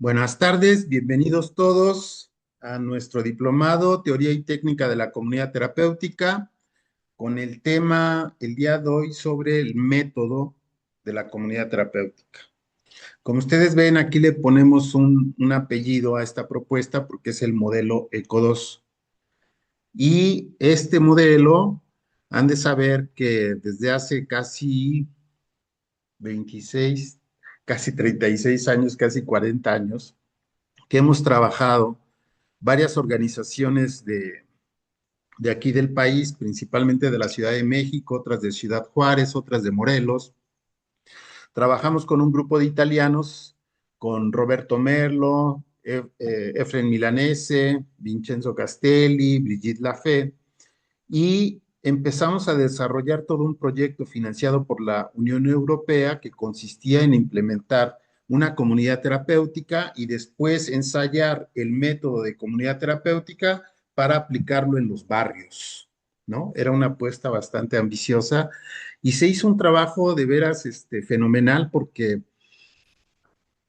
Buenas tardes, bienvenidos todos a nuestro diplomado Teoría y Técnica de la Comunidad Terapéutica con el tema el día de hoy sobre el método de la comunidad terapéutica. Como ustedes ven, aquí le ponemos un apellido a esta propuesta porque es el modelo ECO2. Y este modelo, han de saber que desde hace casi 26, casi 36 años, casi 40 años, que hemos trabajado varias organizaciones de aquí del país, principalmente de la Ciudad de México, otras de Ciudad Juárez, otras de Morelos. Trabajamos con un grupo de italianos, con Roberto Merlo, Efren Milanese, Vincenzo Castelli, Brigitte Lafay, y empezamos a desarrollar todo un proyecto financiado por la Unión Europea que consistía en implementar una comunidad terapéutica y después ensayar el método de comunidad terapéutica para aplicarlo en los barrios, ¿no? Era una apuesta bastante ambiciosa y se hizo un trabajo de veras fenomenal porque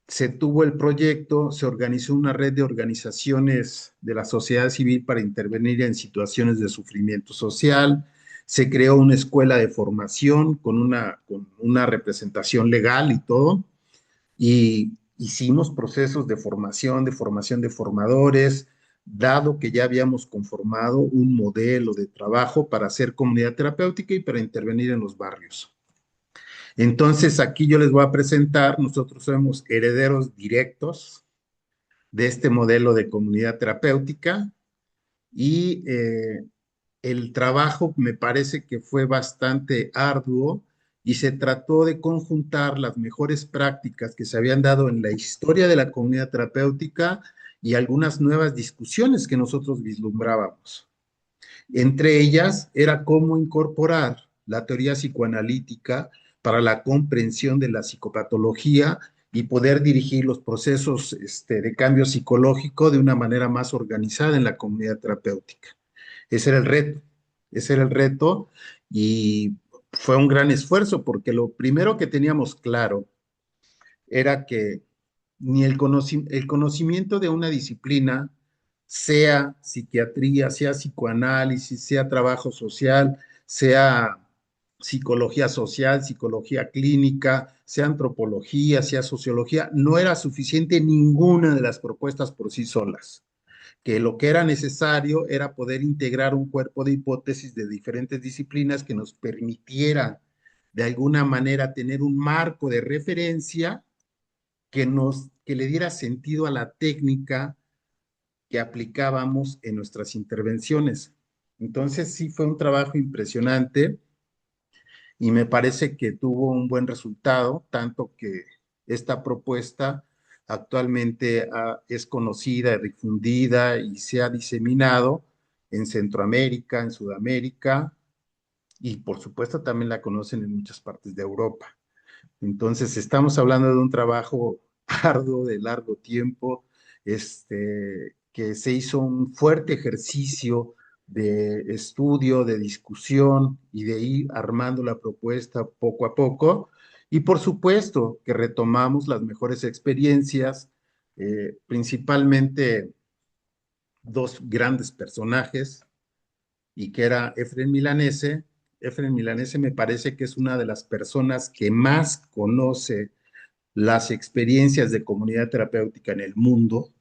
se tuvo el proyecto, se organizó una red de organizaciones de la sociedad civil para intervenir en situaciones de sufrimiento social, se creó una escuela de formación con una representación legal y todo, y hicimos procesos de formación de formadores, dado que ya habíamos conformado un modelo de trabajo para hacer comunidad terapéutica y para intervenir en los barrios. Entonces, aquí yo les voy a presentar, nosotros somos herederos directos de este modelo de comunidad terapéutica y el trabajo me parece que fue bastante arduo y se trató de conjuntar las mejores prácticas que se habían dado en la historia de la comunidad terapéutica y algunas nuevas discusiones que nosotros vislumbrábamos. Entre ellas era cómo incorporar la teoría psicoanalítica para la comprensión de la psicopatología y poder dirigir los procesos de cambio psicológico de una manera más organizada en la comunidad terapéutica. Ese era el reto, ese era el reto y fue un gran esfuerzo porque lo primero que teníamos claro era que ni el conocimiento de una disciplina, sea psiquiatría, sea psicoanálisis, sea trabajo social, sea psicología social, psicología clínica, sea antropología, sea sociología, no era suficiente ninguna de las propuestas por sí solas, que lo que era necesario era poder integrar un cuerpo de hipótesis de diferentes disciplinas que nos permitiera de alguna manera tener un marco de referencia que le diera sentido a la técnica que aplicábamos en nuestras intervenciones. Entonces sí fue un trabajo impresionante y me parece que tuvo un buen resultado, tanto que esta propuesta actualmente es conocida, difundida y se ha diseminado en Centroamérica, en Sudamérica y por supuesto también la conocen en muchas partes de Europa. Entonces, estamos hablando de un trabajo arduo, de largo tiempo, que se hizo un fuerte ejercicio de estudio, de discusión y de ir armando la propuesta poco a poco. Y por supuesto que retomamos las mejores experiencias, principalmente dos grandes personajes, y que era Efren Milanese. Efren Milanese me parece que es una de las personas que más conoce las experiencias de comunidad terapéutica en el mundo.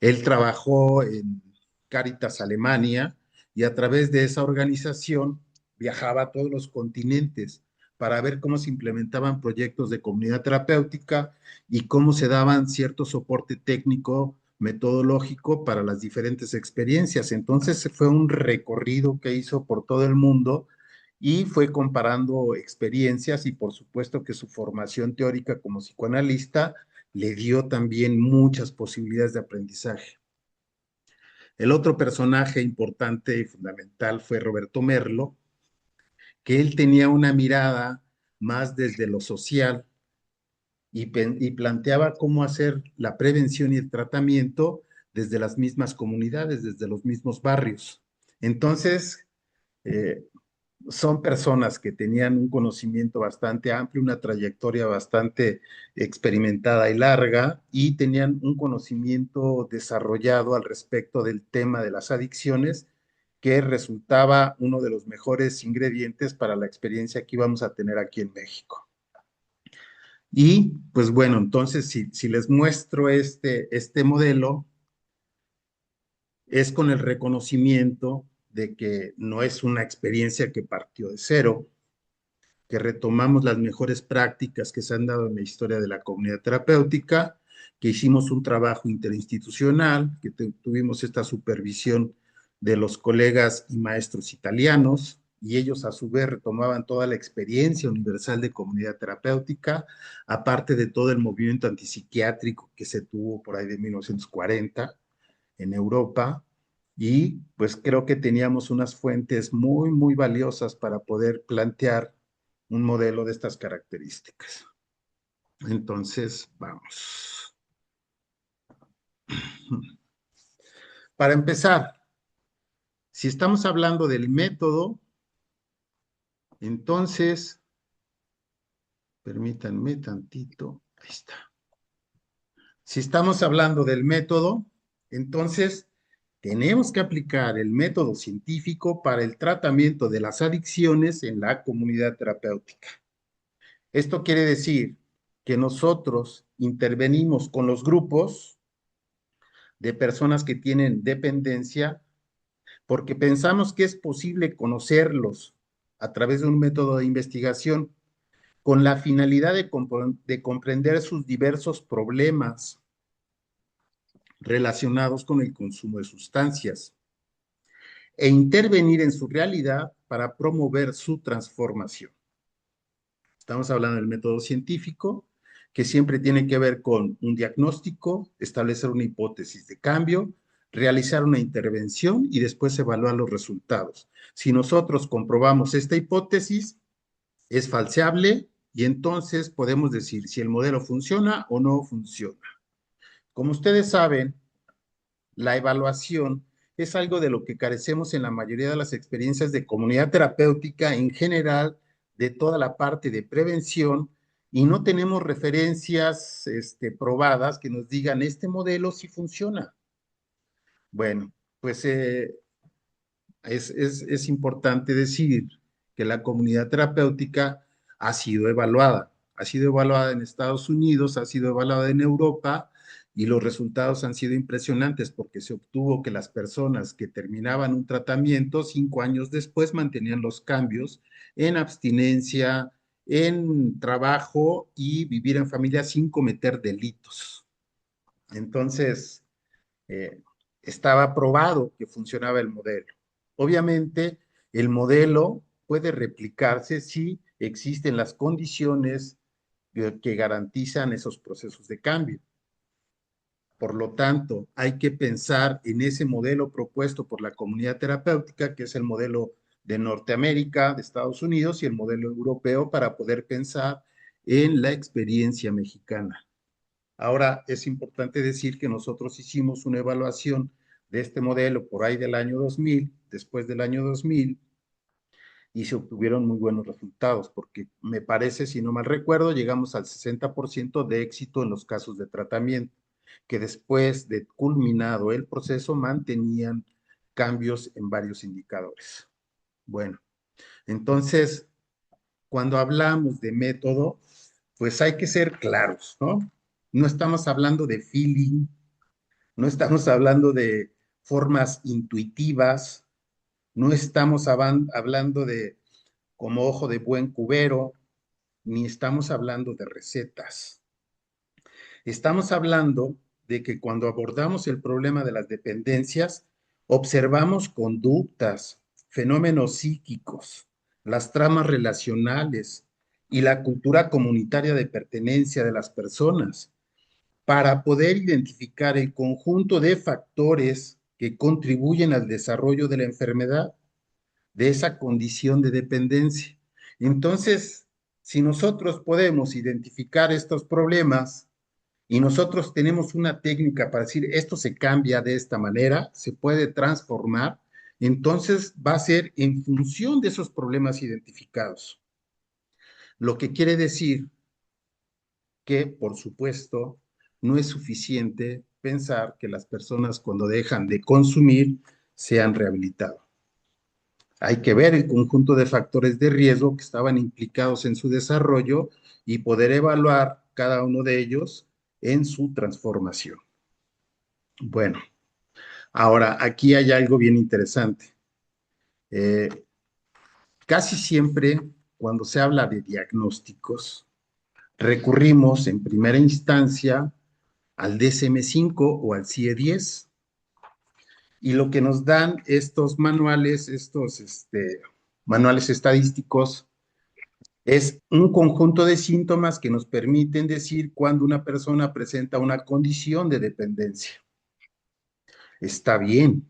Él trabajó en Caritas Alemania y a través de esa organización viajaba a todos los continentes para ver cómo se implementaban proyectos de comunidad terapéutica y cómo se daban cierto soporte técnico, metodológico para las diferentes experiencias. Entonces fue un recorrido que hizo por todo el mundo y fue comparando experiencias y por supuesto que su formación teórica como psicoanalista le dio también muchas posibilidades de aprendizaje. El otro personaje importante y fundamental fue Roberto Merlo, que él tenía una mirada más desde lo social y planteaba cómo hacer la prevención y el tratamiento desde las mismas comunidades, desde los mismos barrios. Entonces, son personas que tenían un conocimiento bastante amplio, una trayectoria bastante experimentada y larga, y tenían un conocimiento desarrollado al respecto del tema de las adicciones, que resultaba uno de los mejores ingredientes para la experiencia que íbamos a tener aquí en México. Y pues bueno, entonces si les muestro este modelo, es con el reconocimiento de que no es una experiencia que partió de cero, que retomamos las mejores prácticas que se han dado en la historia de la comunidad terapéutica, que hicimos un trabajo interinstitucional, que tuvimos esta supervisión de los colegas y maestros italianos, y ellos a su vez retomaban toda la experiencia universal de comunidad terapéutica, aparte de todo el movimiento antipsiquiátrico que se tuvo por ahí de 1940 en Europa, y pues creo que teníamos unas fuentes muy, muy valiosas para poder plantear un modelo de estas características. Entonces, vamos. Para empezar, si estamos hablando del método, entonces, permítanme tantito, ahí está. Si estamos hablando del método, entonces tenemos que aplicar el método científico para el tratamiento de las adicciones en la comunidad terapéutica. Esto quiere decir que nosotros intervenimos con los grupos de personas que tienen dependencia porque pensamos que es posible conocerlos a través de un método de investigación con la finalidad de comprender sus diversos problemas relacionados con el consumo de sustancias e intervenir en su realidad para promover su transformación. Estamos hablando del método científico, que siempre tiene que ver con un diagnóstico, establecer una hipótesis de cambio, realizar una intervención y después evaluar los resultados. Si nosotros comprobamos esta hipótesis, es falseable y entonces podemos decir si el modelo funciona o no funciona. Como ustedes saben, la evaluación es algo de lo que carecemos en la mayoría de las experiencias de comunidad terapéutica en general, de toda la parte de prevención, y no tenemos referencias probadas que nos digan este modelo sí funciona. Bueno, pues es importante decir que la comunidad terapéutica ha sido evaluada en Estados Unidos, ha sido evaluada en Europa y los resultados han sido impresionantes porque se obtuvo que las personas que terminaban un tratamiento 5 años después mantenían los cambios en abstinencia, en trabajo y vivir en familia sin cometer delitos. Entonces, eh, estaba probado que funcionaba el modelo. Obviamente, el modelo puede replicarse si existen las condiciones que garantizan esos procesos de cambio. Por lo tanto, hay que pensar en ese modelo propuesto por la comunidad terapéutica, que es el modelo de Norteamérica, de Estados Unidos, y el modelo europeo para poder pensar en la experiencia mexicana. Ahora, es importante decir que nosotros hicimos una evaluación de este modelo por ahí del año 2000, después del año 2000, y se obtuvieron muy buenos resultados, porque me parece, si no mal recuerdo, llegamos al 60% de éxito en los casos de tratamiento, que después de culminado el proceso mantenían cambios en varios indicadores. Bueno, entonces, cuando hablamos de método, pues hay que ser claros, ¿no? No estamos hablando de feeling, no estamos hablando de formas intuitivas, no estamos hablando de como ojo de buen cubero, ni estamos hablando de recetas. Estamos hablando de que cuando abordamos el problema de las dependencias, observamos conductas, fenómenos psíquicos, las tramas relacionales y la cultura comunitaria de pertenencia de las personas para poder identificar el conjunto de factores que contribuyen al desarrollo de la enfermedad, de esa condición de dependencia. Entonces, si nosotros podemos identificar estos problemas y nosotros tenemos una técnica para decir esto se cambia de esta manera, se puede transformar, Entonces va a ser en función de esos problemas identificados. Lo que quiere decir que, por supuesto, no es suficiente pensar que las personas cuando dejan de consumir se han rehabilitado. Hay que ver el conjunto de factores de riesgo que estaban implicados en su desarrollo y poder evaluar cada uno de ellos en su transformación. Bueno, ahora aquí hay algo bien interesante. Eh, Casi siempre cuando se habla de diagnósticos, recurrimos en primera instancia al DSM-5 o al CIE-10 y lo que nos dan estos manuales, manuales estadísticos, es un conjunto de síntomas que nos permiten decir cuando una persona presenta una condición de dependencia. Está bien,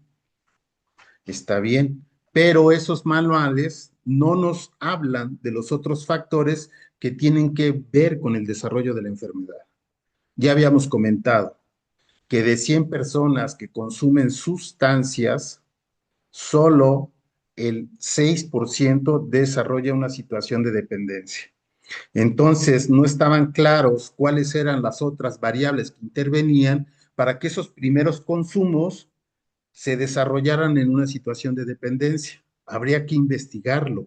está bien, pero esos manuales no nos hablan de los otros factores que tienen que ver con el desarrollo de la enfermedad. Ya habíamos comentado que de 100 personas que consumen sustancias, solo el 6% desarrolla una situación de dependencia. Entonces, no estaban claros cuáles eran las otras variables que intervenían para que esos primeros consumos se desarrollaran en una situación de dependencia. Habría que investigarlo.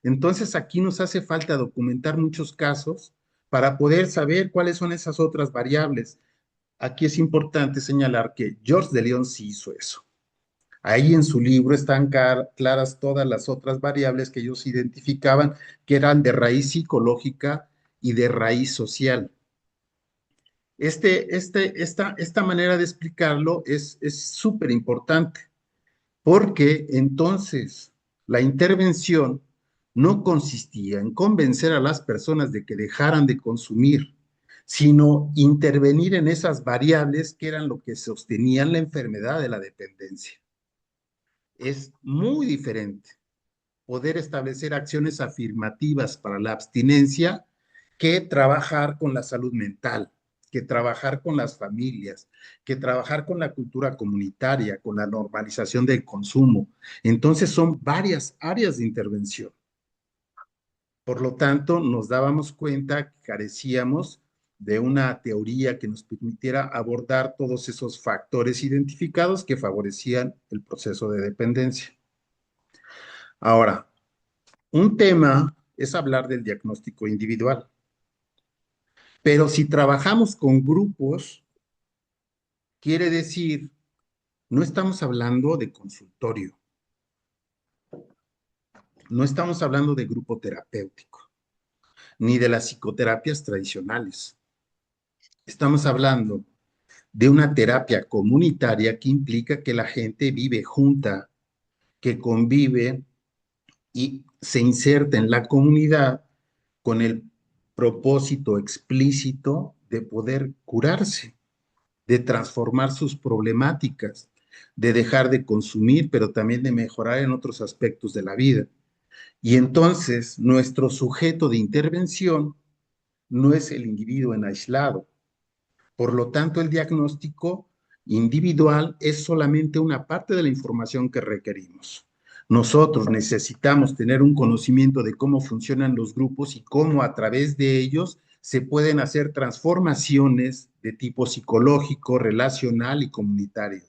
Entonces, aquí nos hace falta documentar muchos casos para poder saber cuáles son esas otras variables. Aquí es importante señalar que George de Leon sí hizo eso. Ahí en su libro están claras todas las otras variables que ellos identificaban que eran de raíz psicológica y de raíz social. Esta manera de explicarlo es súper importante porque entonces la intervención no consistía en convencer a las personas de que dejaran de consumir, sino intervenir en esas variables que eran lo que sostenían la enfermedad de la dependencia. Es muy diferente poder establecer acciones afirmativas para la abstinencia que trabajar con la salud mental, que trabajar con las familias, que trabajar con la cultura comunitaria, con la normalización del consumo. Entonces son varias áreas de intervención. Por lo tanto, nos dábamos cuenta que carecíamos de una teoría que nos permitiera abordar todos esos factores identificados que favorecían el proceso de dependencia. Ahora, un tema es hablar del diagnóstico individual, pero si trabajamos con grupos, quiere decir, no estamos hablando de consultorio, no estamos hablando de grupo terapéutico, ni de las psicoterapias tradicionales. Estamos hablando de una terapia comunitaria que implica que la gente vive junta, que convive y se inserta en la comunidad con el propósito explícito de poder curarse, de transformar sus problemáticas, de dejar de consumir, pero también de mejorar en otros aspectos de la vida. Y entonces nuestro sujeto de intervención no es el individuo en aislado. Por lo tanto, el diagnóstico individual es solamente una parte de la información que requerimos. Nosotros necesitamos tener un conocimiento de cómo funcionan los grupos y cómo a través de ellos se pueden hacer transformaciones de tipo psicológico, relacional y comunitario.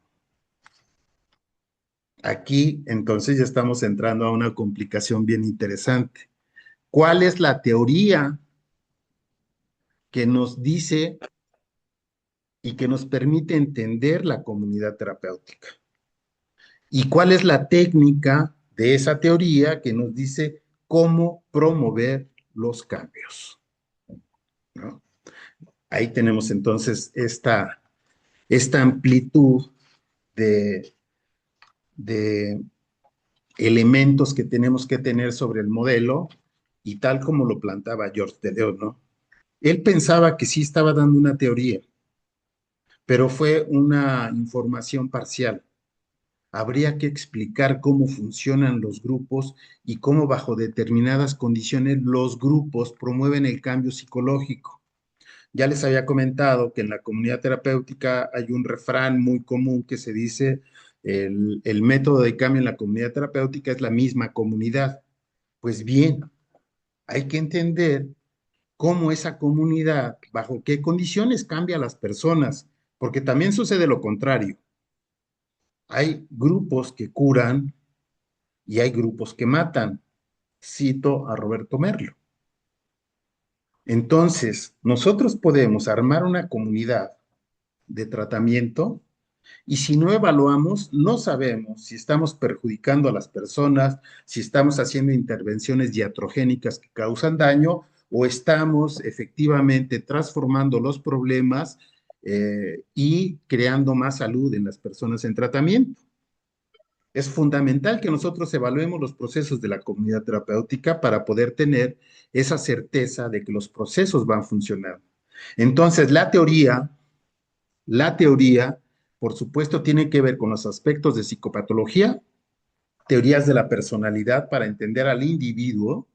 Aquí entonces ya estamos entrando a una complicación bien interesante. ¿Cuál es la teoría que nos dice y que nos permite entender la comunidad terapéutica? ¿Y cuál es la técnica de esa teoría que nos dice cómo promover los cambios? ¿No? Ahí tenemos entonces esta amplitud de, de elementos que tenemos que tener sobre el modelo y tal como lo plantaba George de Leon, ¿no? Él pensaba que sí estaba dando una teoría, pero fue una información parcial. Habría que explicar cómo funcionan los grupos y cómo bajo determinadas condiciones los grupos promueven el cambio psicológico. Ya les había comentado que en la comunidad terapéutica hay un refrán muy común que se dice, el método de cambio en la comunidad terapéutica es la misma comunidad. Pues bien, hay que entender cómo esa comunidad, bajo qué condiciones cambia a las personas, porque también sucede lo contrario. Hay grupos que curan y hay grupos que matan. Cito a Roberto Merlo. Entonces, nosotros podemos armar una comunidad de tratamiento y si no evaluamos, no sabemos si estamos perjudicando a las personas, si estamos haciendo intervenciones diatrogénicas que causan daño o estamos efectivamente transformando los problemas y creando más salud en las personas en tratamiento. Es fundamental que nosotros evaluemos los procesos de la comunidad terapéutica para poder tener esa certeza de que los procesos van funcionando. Entonces, la teoría, por supuesto, tiene que ver con los aspectos de psicopatología, teorías de la personalidad para entender al individuo,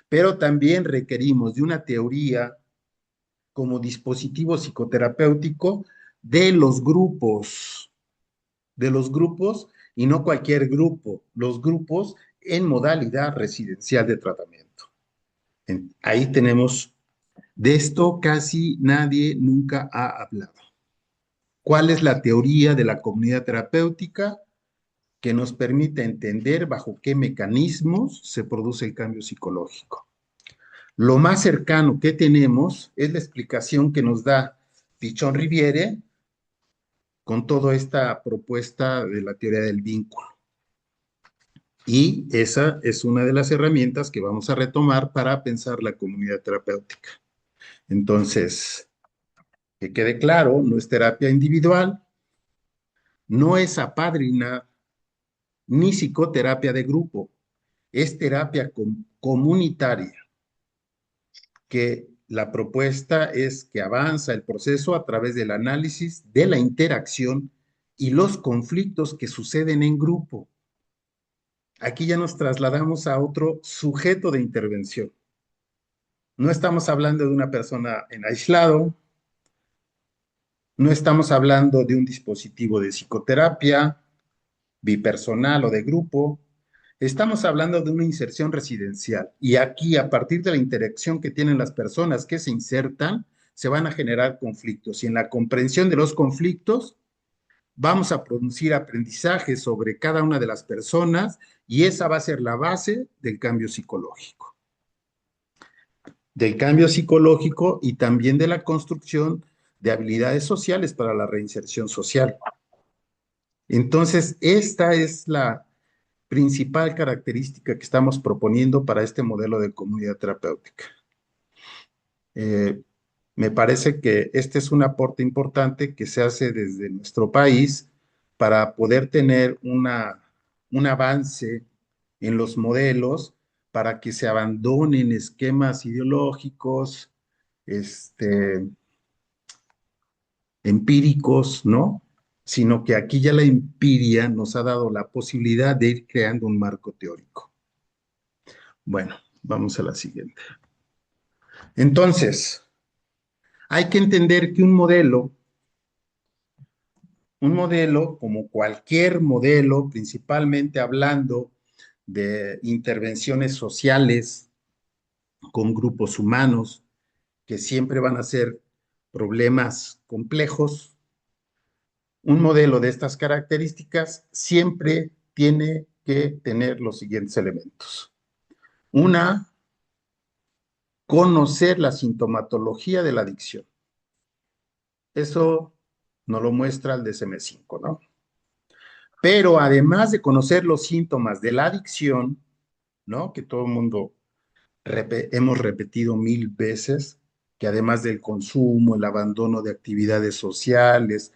pero también requerimos de una teoría como dispositivo psicoterapéutico de los grupos y no cualquier grupo, los grupos en modalidad residencial de tratamiento. Ahí tenemos, de esto casi nadie nunca ha hablado. ¿Cuál es la teoría de la comunidad terapéutica que nos permite entender bajo qué mecanismos se produce el cambio psicológico? Lo más cercano que tenemos es la explicación que nos da Pichon Riviere con toda esta propuesta de la teoría del vínculo. Y esa es una de las herramientas que vamos a retomar para pensar la comunidad terapéutica. Entonces, que quede claro, no es terapia individual, no es apadrinar, ni psicoterapia de grupo, es terapia comunitaria, que la propuesta es que avanza el proceso a través del análisis de la interacción y los conflictos que suceden en grupo. Aquí ya nos trasladamos a otro sujeto de intervención. No estamos hablando de una persona en aislado, no estamos hablando de un dispositivo de psicoterapia bipersonal o de grupo, estamos hablando de una inserción residencial. Y aquí, a partir de la interacción que tienen las personas que se insertan, se van a generar conflictos. Y en la comprensión de los conflictos, vamos a producir aprendizaje sobre cada una de las personas y esa va a ser la base del cambio psicológico. Del cambio psicológico y también de la construcción de habilidades sociales para la reinserción social. Entonces, esta es la principal característica que estamos proponiendo para este modelo de comunidad terapéutica. Eh, Me parece que este es un aporte importante que se hace desde nuestro país para poder tener un avance en los modelos para que se abandonen esquemas ideológicos, este, empíricos, ¿no? Sino que aquí ya la empiria nos ha dado la posibilidad de ir creando un marco teórico. Bueno, vamos a la siguiente. Entonces, hay que entender que un modelo como cualquier modelo, principalmente hablando de intervenciones sociales con grupos humanos, que siempre van a ser problemas complejos, un modelo de estas características siempre tiene que tener los siguientes elementos. Una, conocer la sintomatología de la adicción. Eso nos lo muestra el DSM-5, ¿no? Pero además de conocer los síntomas de la adicción, ¿no? Que todo el mundo hemos repetido 1000 veces, que además del consumo, el abandono de actividades sociales,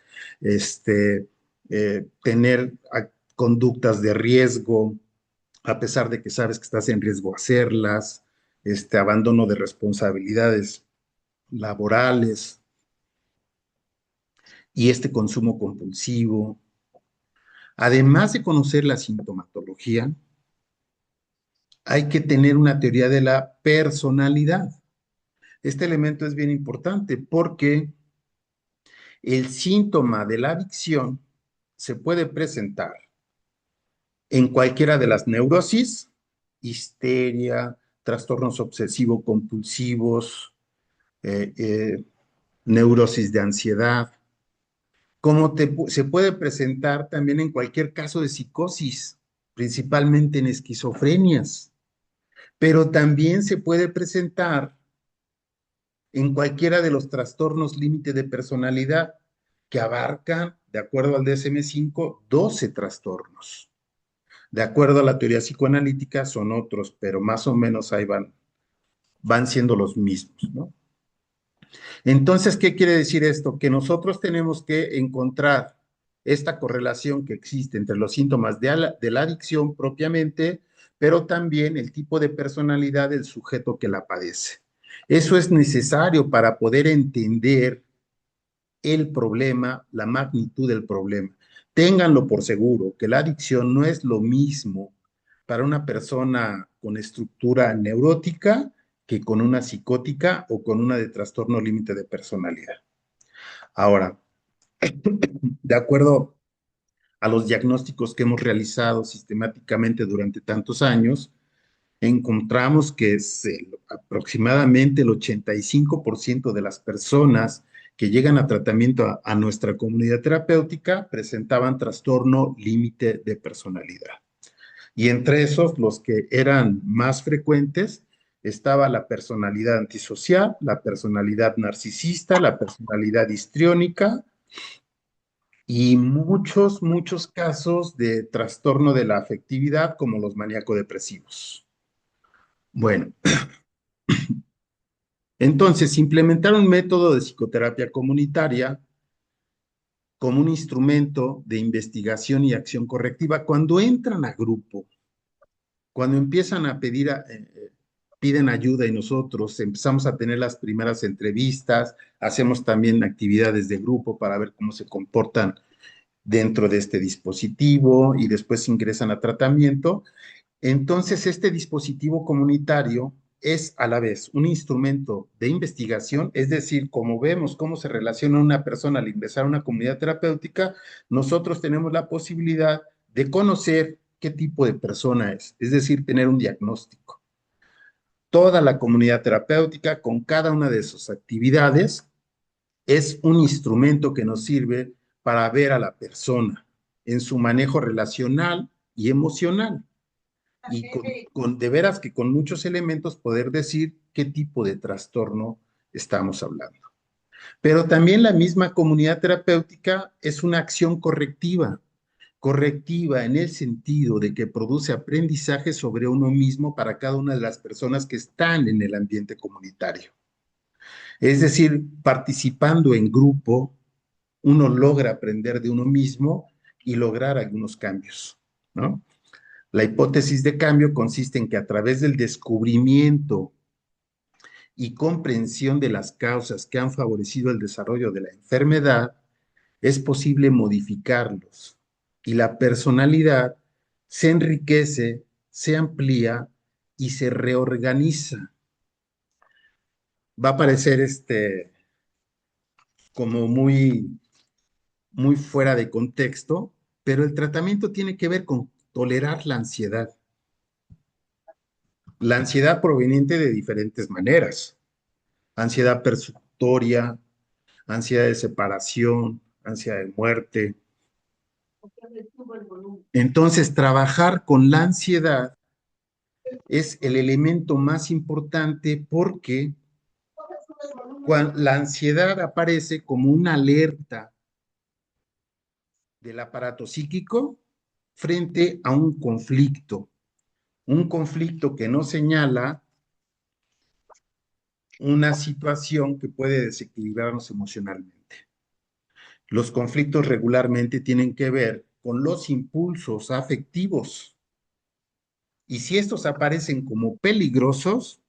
tener conductas de riesgo, a pesar de que sabes que estás en riesgo hacerlas, abandono de responsabilidades laborales y este consumo compulsivo. Además de conocer la sintomatología, hay que tener una teoría de la personalidad. Este elemento es bien importante porque el síntoma de la adicción se puede presentar en cualquiera de las neurosis, histeria, trastornos obsesivo-compulsivos, eh, eh, neurosis de ansiedad, se puede presentar también en cualquier caso de psicosis, principalmente en esquizofrenias, pero también se puede presentar en cualquiera de los trastornos límite de personalidad que abarcan, de acuerdo al DSM-5, 12 trastornos. De acuerdo a la teoría psicoanalítica son otros, pero más o menos ahí van siendo los mismos, ¿no? Entonces, ¿qué quiere decir esto? Que nosotros tenemos que encontrar esta correlación que existe entre los síntomas de la adicción propiamente, pero también el tipo de personalidad del sujeto que la padece. Eso es necesario para poder entender el problema, la magnitud del problema. Ténganlo por seguro que la adicción no es lo mismo para una persona con estructura neurótica que con una psicótica o con una de trastorno límite de personalidad. Ahora, de acuerdo a los diagnósticos que hemos realizado sistemáticamente durante tantos años, encontramos que aproximadamente el 85% de las personas que llegan a tratamiento a nuestra comunidad terapéutica presentaban trastorno límite de personalidad. Y entre esos, los que eran más frecuentes, estaba la personalidad antisocial, la personalidad narcisista, la personalidad histriónica y muchos casos de trastorno de la afectividad como los maníaco-depresivos. Bueno, entonces implementar un método de psicoterapia comunitaria como un instrumento de investigación y acción correctiva cuando entran a grupo, cuando empiezan a piden ayuda y nosotros empezamos a tener las primeras entrevistas, hacemos también actividades de grupo para ver cómo se comportan dentro de este dispositivo y después ingresan a tratamiento. Entonces, este dispositivo comunitario es a la vez un instrumento de investigación, es decir, como vemos cómo se relaciona una persona al ingresar a una comunidad terapéutica, nosotros tenemos la posibilidad de conocer qué tipo de persona es decir, tener un diagnóstico. Toda la comunidad terapéutica, con cada una de sus actividades, es un instrumento que nos sirve para ver a la persona en su manejo relacional y emocional y de veras que con muchos elementos poder decir qué tipo de trastorno estamos hablando. Pero también la misma comunidad terapéutica es una acción correctiva, correctiva en el sentido de que produce aprendizaje sobre uno mismo para cada una de las personas que están en el ambiente comunitario. Es decir, participando en grupo, uno logra aprender de uno mismo y lograr algunos cambios, ¿no? La hipótesis de cambio consiste en que a través del descubrimiento y comprensión de las causas que han favorecido el desarrollo de la enfermedad, es posible modificarlos y la personalidad se enriquece, se amplía y se reorganiza. Va a parecer como muy fuera de contexto, pero el tratamiento tiene que ver con tolerar la ansiedad. La ansiedad proveniente de diferentes maneras. Ansiedad persecutoria, ansiedad de separación, ansiedad de muerte. Entonces, trabajar con la ansiedad es el elemento más importante porque la ansiedad aparece como una alerta del aparato psíquico frente a un conflicto que nos señala una situación que puede desequilibrarnos emocionalmente. Los conflictos regularmente tienen que ver con los impulsos afectivos y si estos aparecen como peligrosos,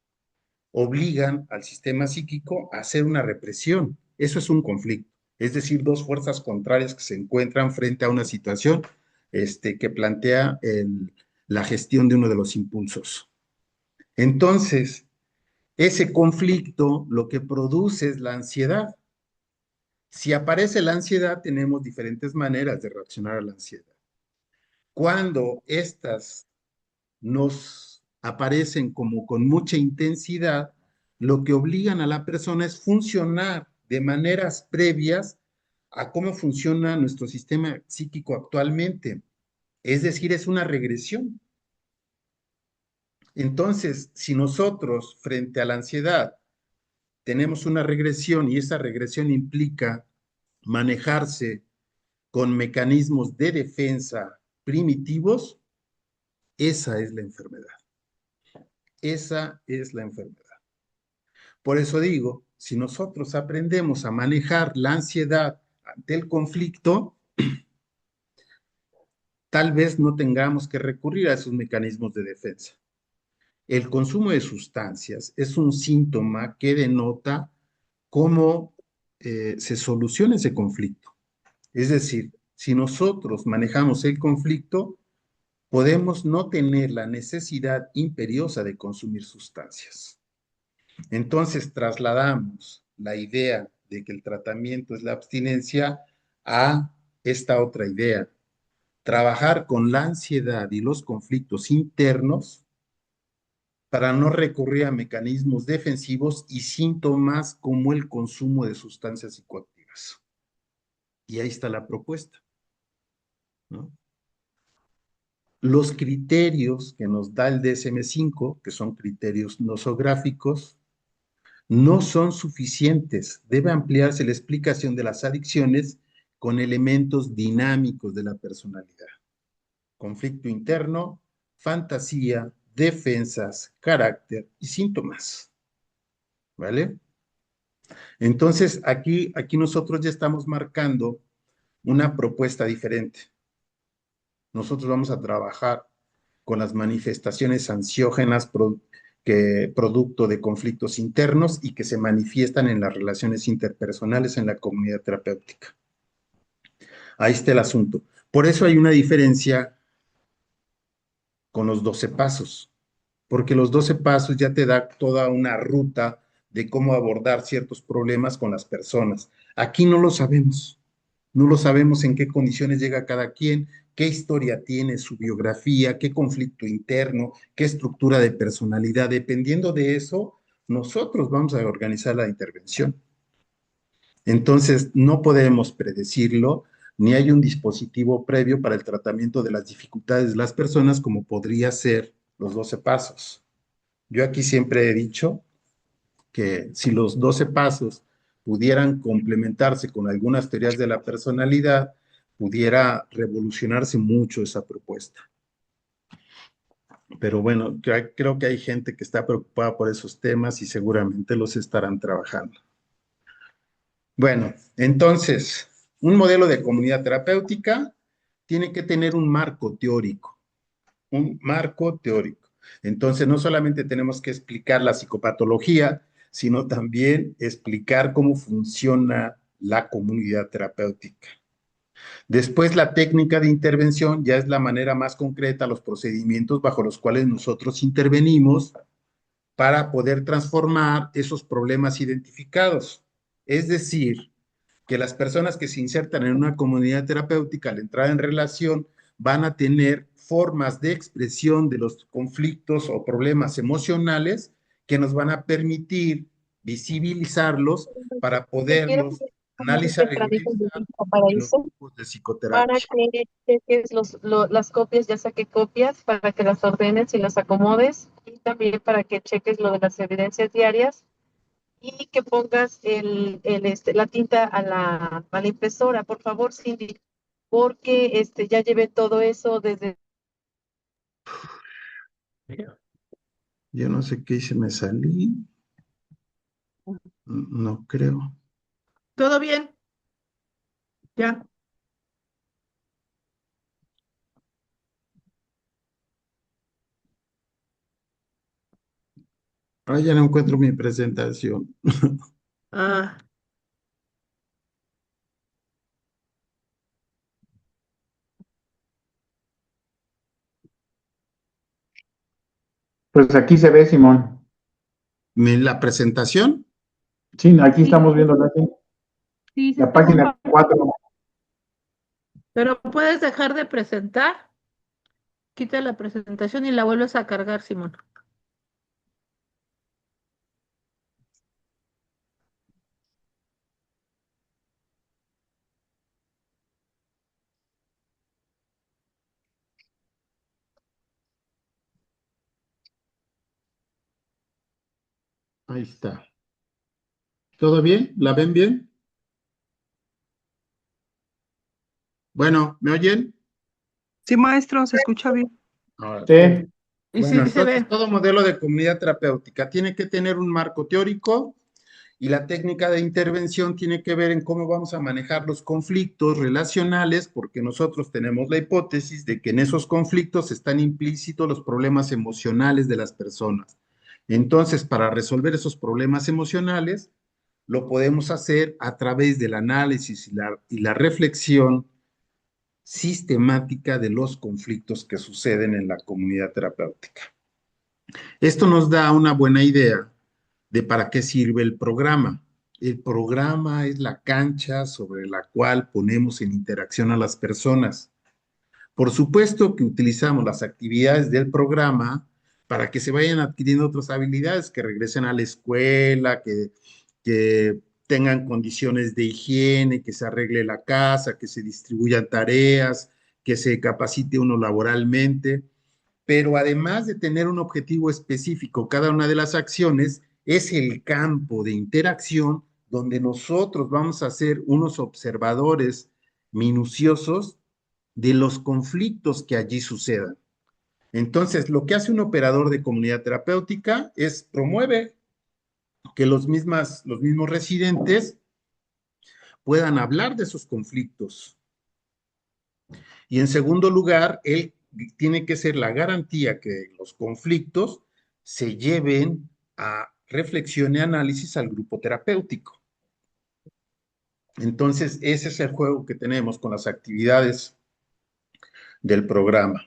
obligan al sistema psíquico a hacer una represión. Eso es un conflicto, es decir, dos fuerzas contrarias que se encuentran frente a una situación que plantea la gestión de uno de los impulsos. Entonces, ese conflicto lo que produce es la ansiedad. Si aparece la ansiedad, tenemos diferentes maneras de reaccionar a la ansiedad. Cuando estas nos aparecen como con mucha intensidad, lo que obligan a la persona es funcionar de maneras previas a cómo funciona nuestro sistema psíquico actualmente. Es decir, es una regresión. Entonces, si nosotros frente a la ansiedad tenemos una regresión y esa regresión implica manejarse con mecanismos de defensa primitivos, esa es la enfermedad. Esa es la enfermedad. Por eso digo, si nosotros aprendemos a manejar la ansiedad ante el conflicto, tal vez no tengamos que recurrir a esos mecanismos de defensa. El consumo de sustancias es un síntoma que denota cómo se soluciona ese conflicto. Es decir, si nosotros manejamos el conflicto, podemos no tener la necesidad imperiosa de consumir sustancias. Entonces trasladamos la idea de que el tratamiento es la abstinencia a esta otra idea. Trabajar con la ansiedad y los conflictos internos para no recurrir a mecanismos defensivos y síntomas como el consumo de sustancias psicoactivas. Y ahí está la propuesta, ¿no? Los criterios que nos da el DSM-5, que son criterios nosográficos, no son suficientes. Debe ampliarse la explicación de las adicciones con elementos dinámicos de la personalidad. Conflicto interno, fantasía, defensas, carácter y síntomas. ¿Vale? Entonces, aquí nosotros ya estamos marcando una propuesta diferente. Nosotros vamos a trabajar con las manifestaciones ansiógenas producto de conflictos internos y que se manifiestan en las relaciones interpersonales en la comunidad terapéutica. Ahí está el asunto. Por eso hay una diferencia con los 12 pasos, porque los 12 pasos ya te da toda una ruta de cómo abordar ciertos problemas con las personas. Aquí no lo sabemos. No lo sabemos en qué condiciones llega cada quien, qué historia tiene, su biografía, qué conflicto interno, qué estructura de personalidad. Dependiendo de eso, nosotros vamos a organizar la intervención. Entonces, no podemos predecirlo, ni hay un dispositivo previo para el tratamiento de las dificultades de las personas como podría ser los 12 pasos. Yo aquí siempre he dicho que si los 12 pasos pudieran complementarse con algunas teorías de la personalidad, pudiera revolucionarse mucho esa propuesta. Pero bueno, creo que hay gente que está preocupada por esos temas y seguramente los estarán trabajando. Bueno, entonces, un modelo de comunidad terapéutica tiene que tener un marco teórico, un marco teórico. Entonces, no solamente tenemos que explicar la psicopatología, sino también explicar cómo funciona la comunidad terapéutica. Después, la técnica de intervención ya es la manera más concreta, los procedimientos bajo los cuales nosotros intervenimos para poder transformar esos problemas identificados. Es decir, que las personas que se insertan en una comunidad terapéutica al entrar en relación van a tener formas de expresión de los conflictos o problemas emocionales que nos van a permitir visibilizarlos para Te quiero poderlos como analizar y tempranito revisar para en los eso, grupos de para psicoterapia. que cheques las copias, ya saqué copias, para que las ordenes y las acomodes, y también para que cheques lo de las evidencias diarias y que pongas la tinta a la impresora, por favor, Cindy, porque ya llevé todo eso desde... Yo no sé qué hice, me salí, no creo. ¿Todo bien? Ya. Ahora ya no encuentro mi presentación. Ah, Pues aquí se ve, Simón. La presentación, Sí, aquí Sí, estamos viendo la. Sí, se La está página compartiendo. 4. Pero puedes dejar de presentar, quita la presentación y la vuelves a cargar, Simón. Ahí está. ¿Todo bien? ¿La ven bien? Bueno, ¿me oyen? Sí, maestro, se escucha bien. Ahora, Sí, Y bueno, sí se entonces ve. todo modelo de comunidad terapéutica tiene que tener un marco teórico y la técnica de intervención tiene que ver en cómo vamos a manejar los conflictos relacionales, porque nosotros tenemos la hipótesis de que en esos conflictos están implícitos los problemas emocionales de las personas. Entonces, para resolver esos problemas emocionales, lo podemos hacer a través del análisis y la reflexión sistemática de los conflictos que suceden en la comunidad terapéutica. Esto nos da una buena idea de para qué sirve el programa. El programa es la cancha sobre la cual ponemos en interacción a las personas. Por supuesto que utilizamos las actividades del programa para que se vayan adquiriendo otras habilidades, que regresen a la escuela, que tengan condiciones de higiene, que se arregle la casa, que se distribuyan tareas, que se capacite uno laboralmente, pero además de tener un objetivo específico, cada una de las acciones es el campo de interacción donde nosotros vamos a ser unos observadores minuciosos de los conflictos que allí sucedan. Entonces, lo que hace un operador de comunidad terapéutica es promueve que los mismos residentes puedan hablar de sus conflictos. Y en segundo lugar, él tiene que ser la garantía que los conflictos se lleven a reflexión y análisis al grupo terapéutico. Entonces, ese es el juego que tenemos con las actividades del programa.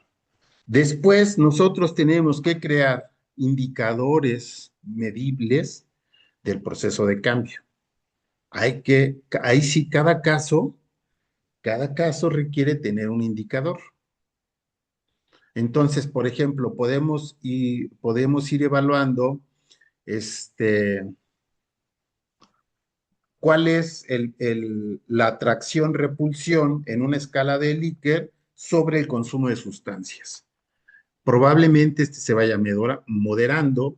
Después, nosotros tenemos que crear indicadores medibles del proceso de cambio. Ahí sí, cada caso requiere tener un indicador. Entonces, por ejemplo, podemos ir evaluando cuál es la atracción-repulsión en una escala de Likert sobre el consumo de sustancias. Probablemente se vaya moderando,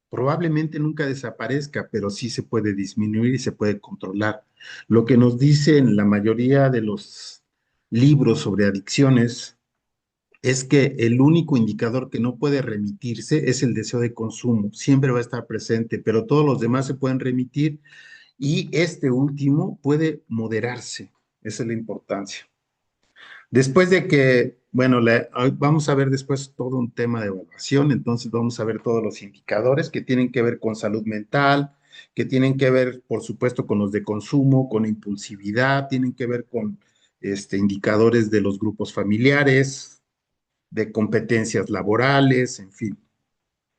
probablemente nunca desaparezca, pero sí se puede disminuir y se puede controlar. Lo que nos dicen la mayoría de los libros sobre adicciones es que el único indicador que no puede remitirse es el deseo de consumo. Siempre va a estar presente, pero todos los demás se pueden remitir y este último puede moderarse. Esa es la importancia. Después de que, bueno, vamos a ver después todo un tema de evaluación, entonces vamos a ver todos los indicadores que tienen que ver con salud mental, que tienen que ver, por supuesto, con los de consumo, con impulsividad, tienen que ver con indicadores de los grupos familiares, de competencias laborales, en fin.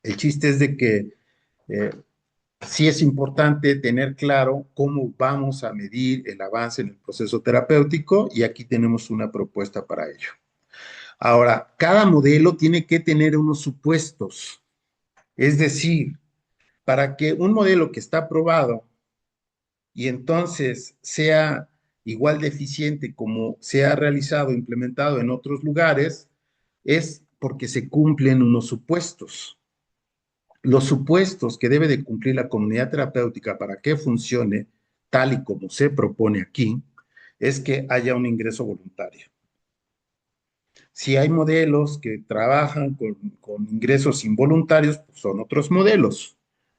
El chiste es de que eh, sí es importante tener claro cómo vamos a medir el avance en el proceso terapéutico y aquí tenemos una propuesta para ello. Ahora, cada modelo tiene que tener unos supuestos, es decir, para que un modelo que está aprobado y entonces sea igual de eficiente como se ha realizado, implementado en otros lugares, es porque se cumplen unos supuestos. Los supuestos que debe de cumplir la comunidad terapéutica para que funcione tal y como se propone aquí, es que haya un ingreso voluntario. Si hay modelos que trabajan con ingresos involuntarios, pues son otros modelos,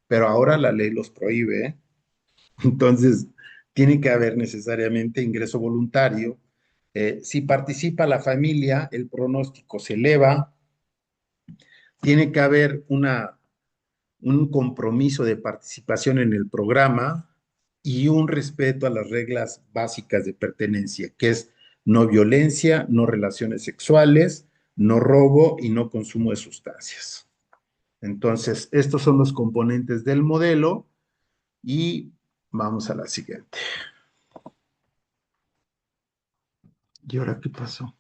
pero ahora la ley los prohíbe, ¿eh? Entonces, tiene que haber necesariamente ingreso voluntario. Si participa la familia, el pronóstico se eleva. Tiene que haber un compromiso de participación en el programa y un respeto a las reglas básicas de pertenencia, que es no violencia, no relaciones sexuales, no robo y no consumo de sustancias. Entonces, estos son los componentes del modelo y vamos a la siguiente. ¿Y ahora qué pasó?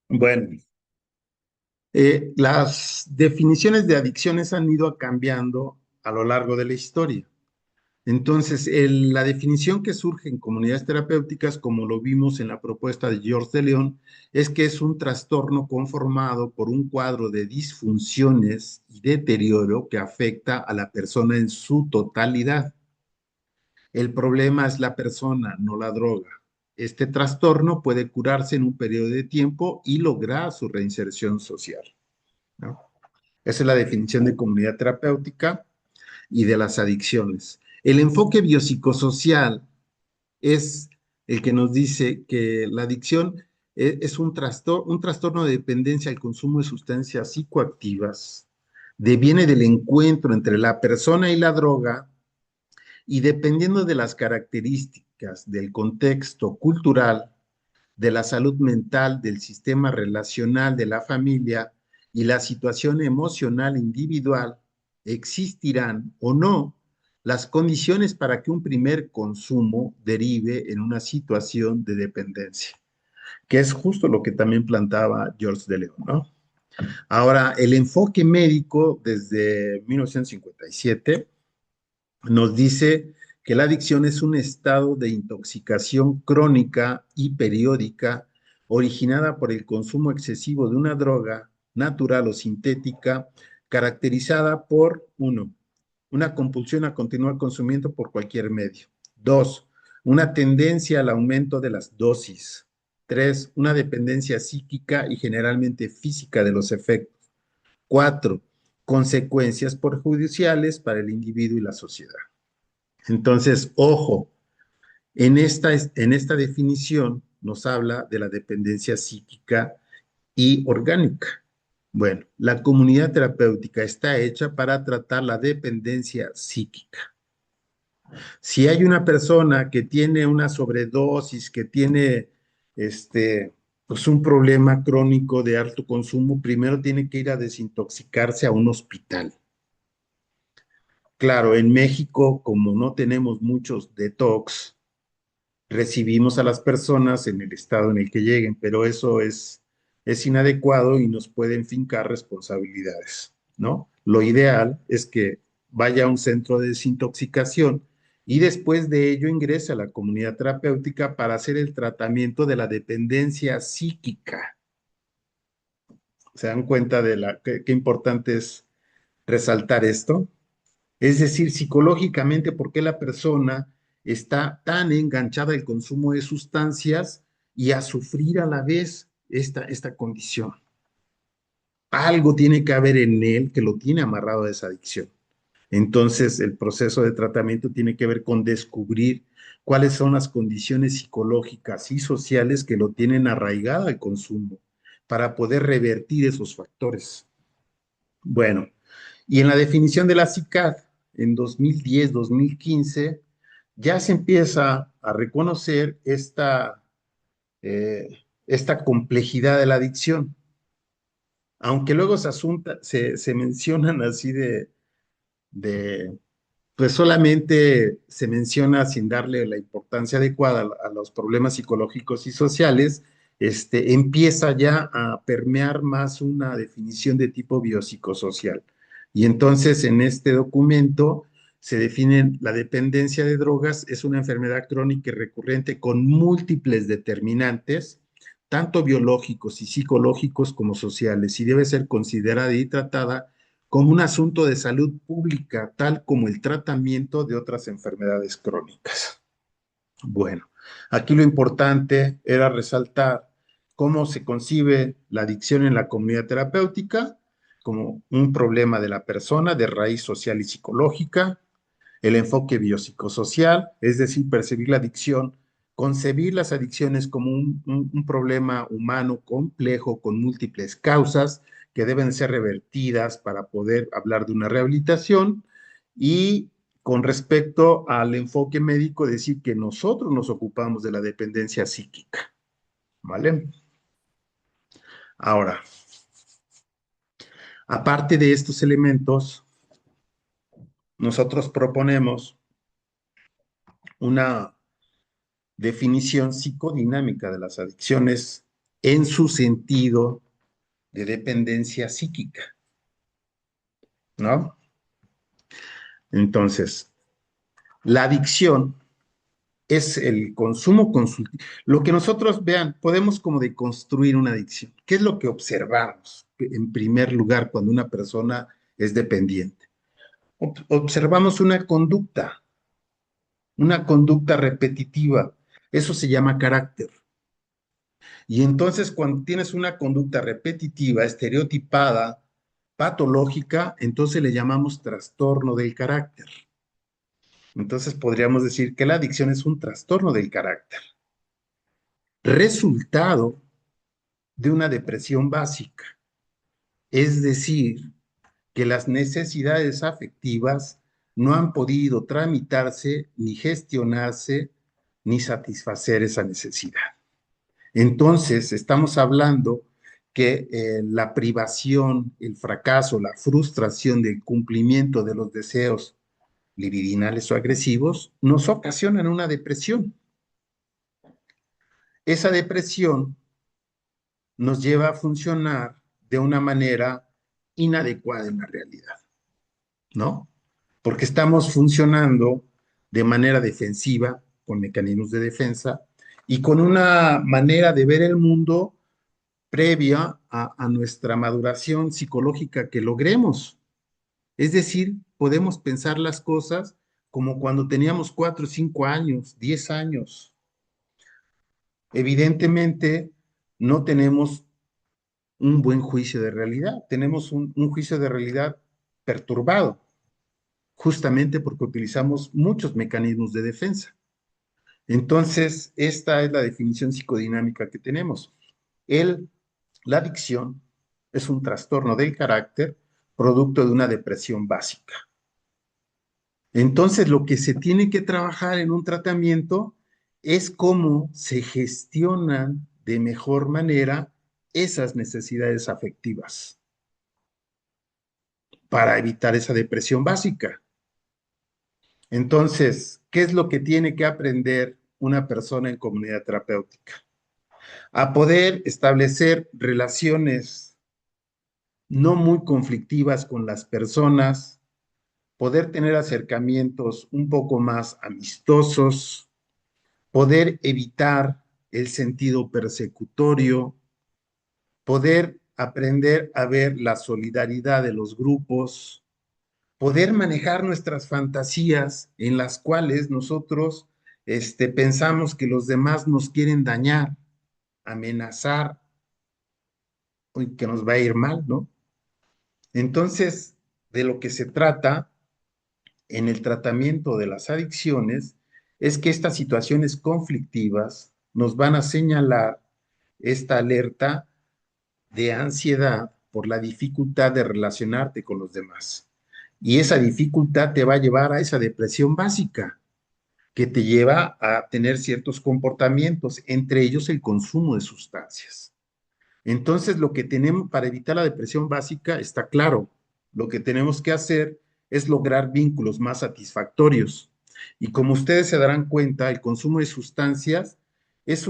Bueno, las definiciones de adicciones han ido cambiando a lo largo de la historia. Entonces, la definición que surge en comunidades terapéuticas, como lo vimos en la propuesta de George de León, es que es un trastorno conformado por un cuadro de disfunciones y deterioro que afecta a la persona en su totalidad. El problema es la persona, no la droga. Este trastorno puede curarse en un periodo de tiempo y lograr su reinserción social, ¿no? Esa es la definición de comunidad terapéutica y de las adicciones. El enfoque biopsicosocial es el que nos dice que la adicción es un trastorno de dependencia al consumo de sustancias psicoactivas, deviene del encuentro entre la persona y la droga y dependiendo de las características del contexto cultural, de la salud mental, del sistema relacional de la familia y la situación emocional individual, existirán o no las condiciones para que un primer consumo derive en una situación de dependencia, que es justo lo que también plantaba George de León, ¿no? Ahora, el enfoque médico desde 1957 nos dice que la adicción es un estado de intoxicación crónica y periódica originada por el consumo excesivo de una droga natural o sintética caracterizada por, uno, una compulsión a continuar consumiendo por cualquier medio. Dos, una tendencia al aumento de las dosis. Tres, una dependencia psíquica y generalmente física de los efectos. Cuatro, consecuencias perjudiciales para el individuo y la sociedad. Entonces, ojo, en esta definición nos habla de la dependencia psíquica y orgánica. Bueno, la comunidad terapéutica está hecha para tratar la dependencia psíquica. Si hay una persona que tiene una sobredosis, que tiene pues un problema crónico de alto consumo, primero tiene que ir a desintoxicarse a un hospital. Claro, en México, como no tenemos muchos detox, recibimos a las personas en el estado en el que lleguen, pero eso es inadecuado y nos pueden fincar responsabilidades, ¿no? Lo ideal es que vaya a un centro de desintoxicación y después de ello ingrese a la comunidad terapéutica para hacer el tratamiento de la dependencia psíquica. ¿Se dan cuenta de qué importante es resaltar esto? Es decir, psicológicamente, ¿por qué la persona está tan enganchada al consumo de sustancias y a sufrir a la vez esta condición? Algo tiene que haber en él que lo tiene amarrado a esa adicción. Entonces, el proceso de tratamiento tiene que ver con descubrir cuáles son las condiciones psicológicas y sociales que lo tienen arraigado al consumo para poder revertir esos factores. Bueno, y en la definición de la CICAD, en 2010, 2015, ya se empieza a reconocer esta complejidad de la adicción, aunque luego se mencionan así de, pues solamente se menciona sin darle la importancia adecuada a los problemas psicológicos y sociales, empieza ya a permear más una definición de tipo biopsicosocial. Y entonces en este documento se define la dependencia de drogas, es una enfermedad crónica y recurrente con múltiples determinantes, tanto biológicos y psicológicos como sociales, y debe ser considerada y tratada como un asunto de salud pública, tal como el tratamiento de otras enfermedades crónicas. Bueno, aquí lo importante era resaltar cómo se concibe la adicción en la comunidad terapéutica como un problema de la persona de raíz social y psicológica, el enfoque biopsicosocial, es decir, percibir la adicción, concebir las adicciones como un problema humano complejo con múltiples causas que deben ser revertidas para poder hablar de una rehabilitación y con respecto al enfoque médico, decir que nosotros nos ocupamos de la dependencia psíquica, ¿vale? Ahora, Aparte de estos elementos, nosotros proponemos una definición psicodinámica de las adicciones en su sentido de dependencia psíquica, ¿no? Entonces, la adicción es el consumo consultivo. Lo que nosotros vean, podemos como deconstruir una adicción. ¿Qué es lo que observamos en primer lugar cuando una persona es dependiente? Observamos una conducta repetitiva. Eso se llama carácter. Y entonces cuando tienes una conducta repetitiva, estereotipada, patológica, entonces le llamamos trastorno del carácter. Entonces podríamos decir que la adicción es un trastorno del carácter, resultado de una depresión básica. Es decir, que las necesidades afectivas no han podido tramitarse, ni gestionarse, ni satisfacer esa necesidad. Entonces, estamos hablando que la privación, el fracaso, la frustración del cumplimiento de los deseos libidinales o agresivos nos ocasionan una depresión. Esa depresión nos lleva a funcionar de una manera inadecuada en la realidad, ¿no? Porque estamos funcionando de manera defensiva, con mecanismos de defensa, y con una manera de ver el mundo previa a nuestra maduración psicológica que logremos. Es decir, podemos pensar las cosas como cuando teníamos 4, 5 años, 10 años. Evidentemente, no tenemos un buen juicio de realidad, tenemos un juicio de realidad perturbado, justamente porque utilizamos muchos mecanismos de defensa. Entonces, esta es la definición psicodinámica que tenemos. La adicción es un trastorno del carácter producto de una depresión básica. Entonces, lo que se tiene que trabajar en un tratamiento es cómo se gestionan de mejor manera esas necesidades afectivas para evitar esa depresión básica. Entonces, ¿qué es lo que tiene que aprender una persona en comunidad terapéutica? A poder establecer relaciones no muy conflictivas con las personas, poder tener acercamientos un poco más amistosos, poder evitar el sentido persecutorio, poder aprender a ver la solidaridad de los grupos, poder manejar nuestras fantasías en las cuales nosotros pensamos que los demás nos quieren dañar, amenazar, y que nos va a ir mal, ¿no? Entonces, de lo que se trata en el tratamiento de las adicciones es que estas situaciones conflictivas nos van a señalar esta alerta de ansiedad por la dificultad de relacionarte con los demás. Y esa dificultad te va a llevar a esa depresión básica que te lleva a tener ciertos comportamientos, entre ellos el consumo de sustancias. Entonces, lo que tenemos para evitar la depresión básica está claro. Lo que tenemos que hacer es lograr vínculos más satisfactorios. Y como ustedes se darán cuenta, el consumo de sustancias es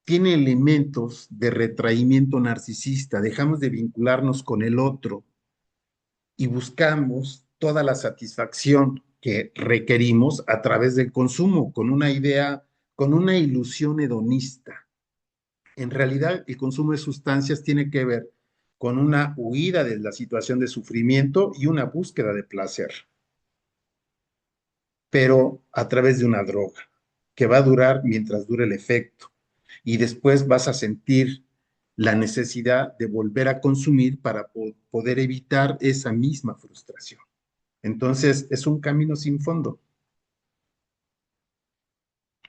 tiene elementos de retraimiento narcisista. Dejamos de vincularnos con el otro y buscamos toda la satisfacción que requerimos a través del consumo, con una idea, con una ilusión hedonista. En realidad, el consumo de sustancias tiene que ver con una huida de la situación de sufrimiento y una búsqueda de placer, pero a través de una droga que va a durar mientras dure el efecto y después vas a sentir la necesidad de volver a consumir para poder evitar esa misma frustración. Entonces, es un camino sin fondo.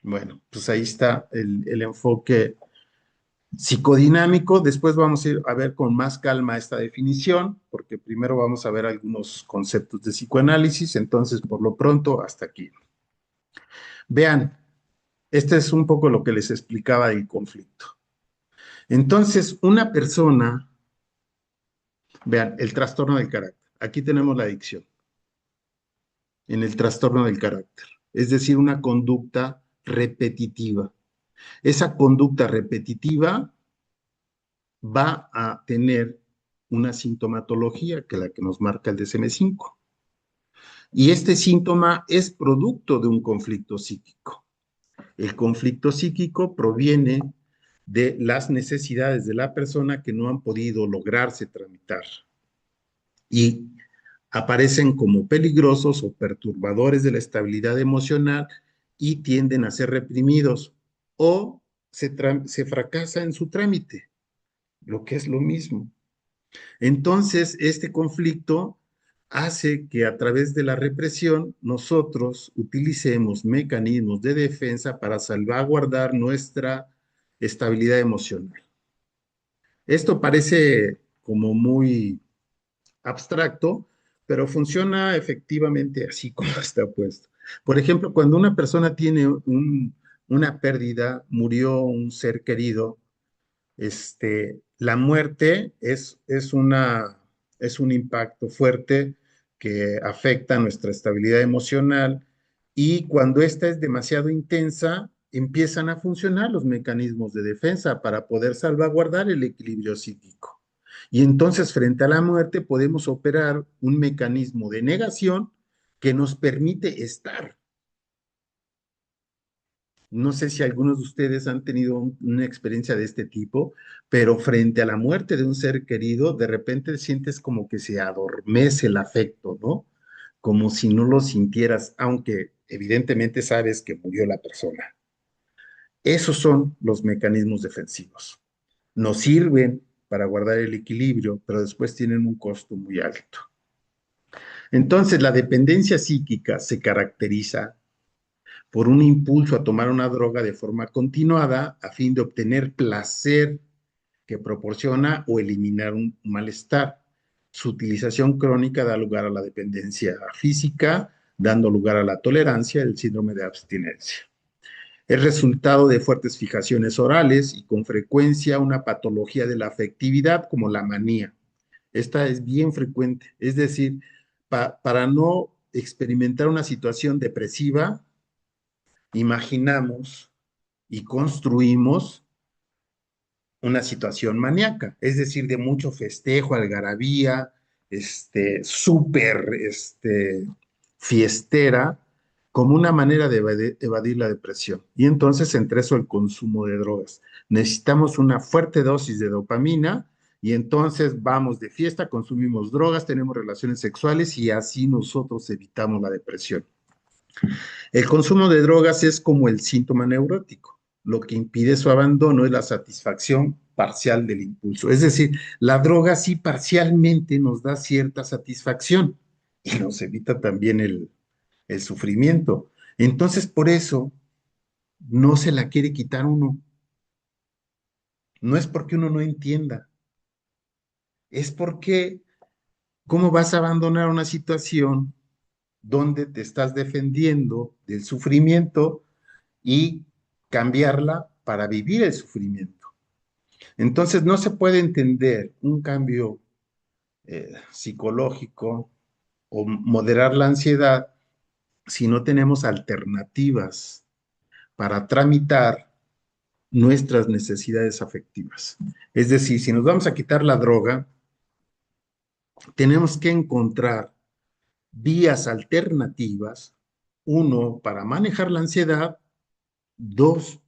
Bueno, pues ahí está el enfoque psicodinámico. Después vamos a ir a ver con más calma esta definición, porque primero vamos a ver algunos conceptos de psicoanálisis. Entonces, por lo pronto, hasta aquí. Vean, este es un poco lo que les explicaba del conflicto. Entonces, una persona Vean, el trastorno del carácter. Aquí tenemos la adicción en el trastorno del carácter, es decir, una conducta repetitiva. Esa conducta repetitiva va a tener una sintomatología que es la que nos marca el DSM-5. Y este síntoma es producto de un conflicto psíquico. El conflicto psíquico proviene de las necesidades de la persona que no han podido lograrse tramitar y aparecen como peligrosos o perturbadores de la estabilidad emocional y tienden a ser reprimidos o se fracasa en su trámite, lo que es lo mismo. Entonces, este conflicto hace que a través de la represión nosotros utilicemos mecanismos de defensa para salvaguardar nuestra estabilidad emocional. Esto parece como muy abstracto, pero funciona efectivamente así como está puesto. Por ejemplo, cuando una persona tiene una pérdida, murió un ser querido, la muerte es un impacto fuerte que afecta nuestra estabilidad emocional y cuando esta es demasiado intensa, empiezan a funcionar los mecanismos de defensa para poder salvaguardar el equilibrio psíquico. Y entonces, frente a la muerte, podemos operar un mecanismo de negación que nos permite estar. No sé si algunos de ustedes han tenido una experiencia de este tipo, pero frente a la muerte de un ser querido, de repente sientes como que se adormece el afecto, ¿no? Como si no lo sintieras, aunque evidentemente sabes que murió la persona. Esos son los mecanismos defensivos. Nos sirven para guardar el equilibrio, pero después tienen un costo muy alto. Entonces, la dependencia psíquica se caracteriza por un impulso a tomar una droga de forma continuada a fin de obtener placer que proporciona o eliminar un malestar. Su utilización crónica da lugar a la dependencia física, dando lugar a la tolerancia, el síndrome de abstinencia. Es resultado de fuertes fijaciones orales y con frecuencia una patología de la afectividad como la manía. Esta es bien frecuente, es decir, para no experimentar una situación depresiva, imaginamos y construimos una situación maníaca, es decir, de mucho festejo, algarabía, súper, fiestera, como una manera de evadir la depresión. Y entonces entre eso el consumo de drogas. Necesitamos una fuerte dosis de dopamina y entonces vamos de fiesta, consumimos drogas, tenemos relaciones sexuales y así nosotros evitamos la depresión. El consumo de drogas es como el síntoma neurótico. Lo que impide su abandono es la satisfacción parcial del impulso. Es decir, la droga sí parcialmente nos da cierta satisfacción y nos evita también el sufrimiento. Entonces, por eso no se la quiere quitar uno. No es porque uno no entienda, es porque ¿cómo vas a abandonar una situación donde te estás defendiendo del sufrimiento y cambiarla para vivir el sufrimiento? Entonces no se puede entender un cambio psicológico o moderar la ansiedad si no tenemos alternativas para tramitar nuestras necesidades afectivas. Es decir, si nos vamos a quitar la droga, tenemos que encontrar vías alternativas, uno, para manejar la ansiedad, dos,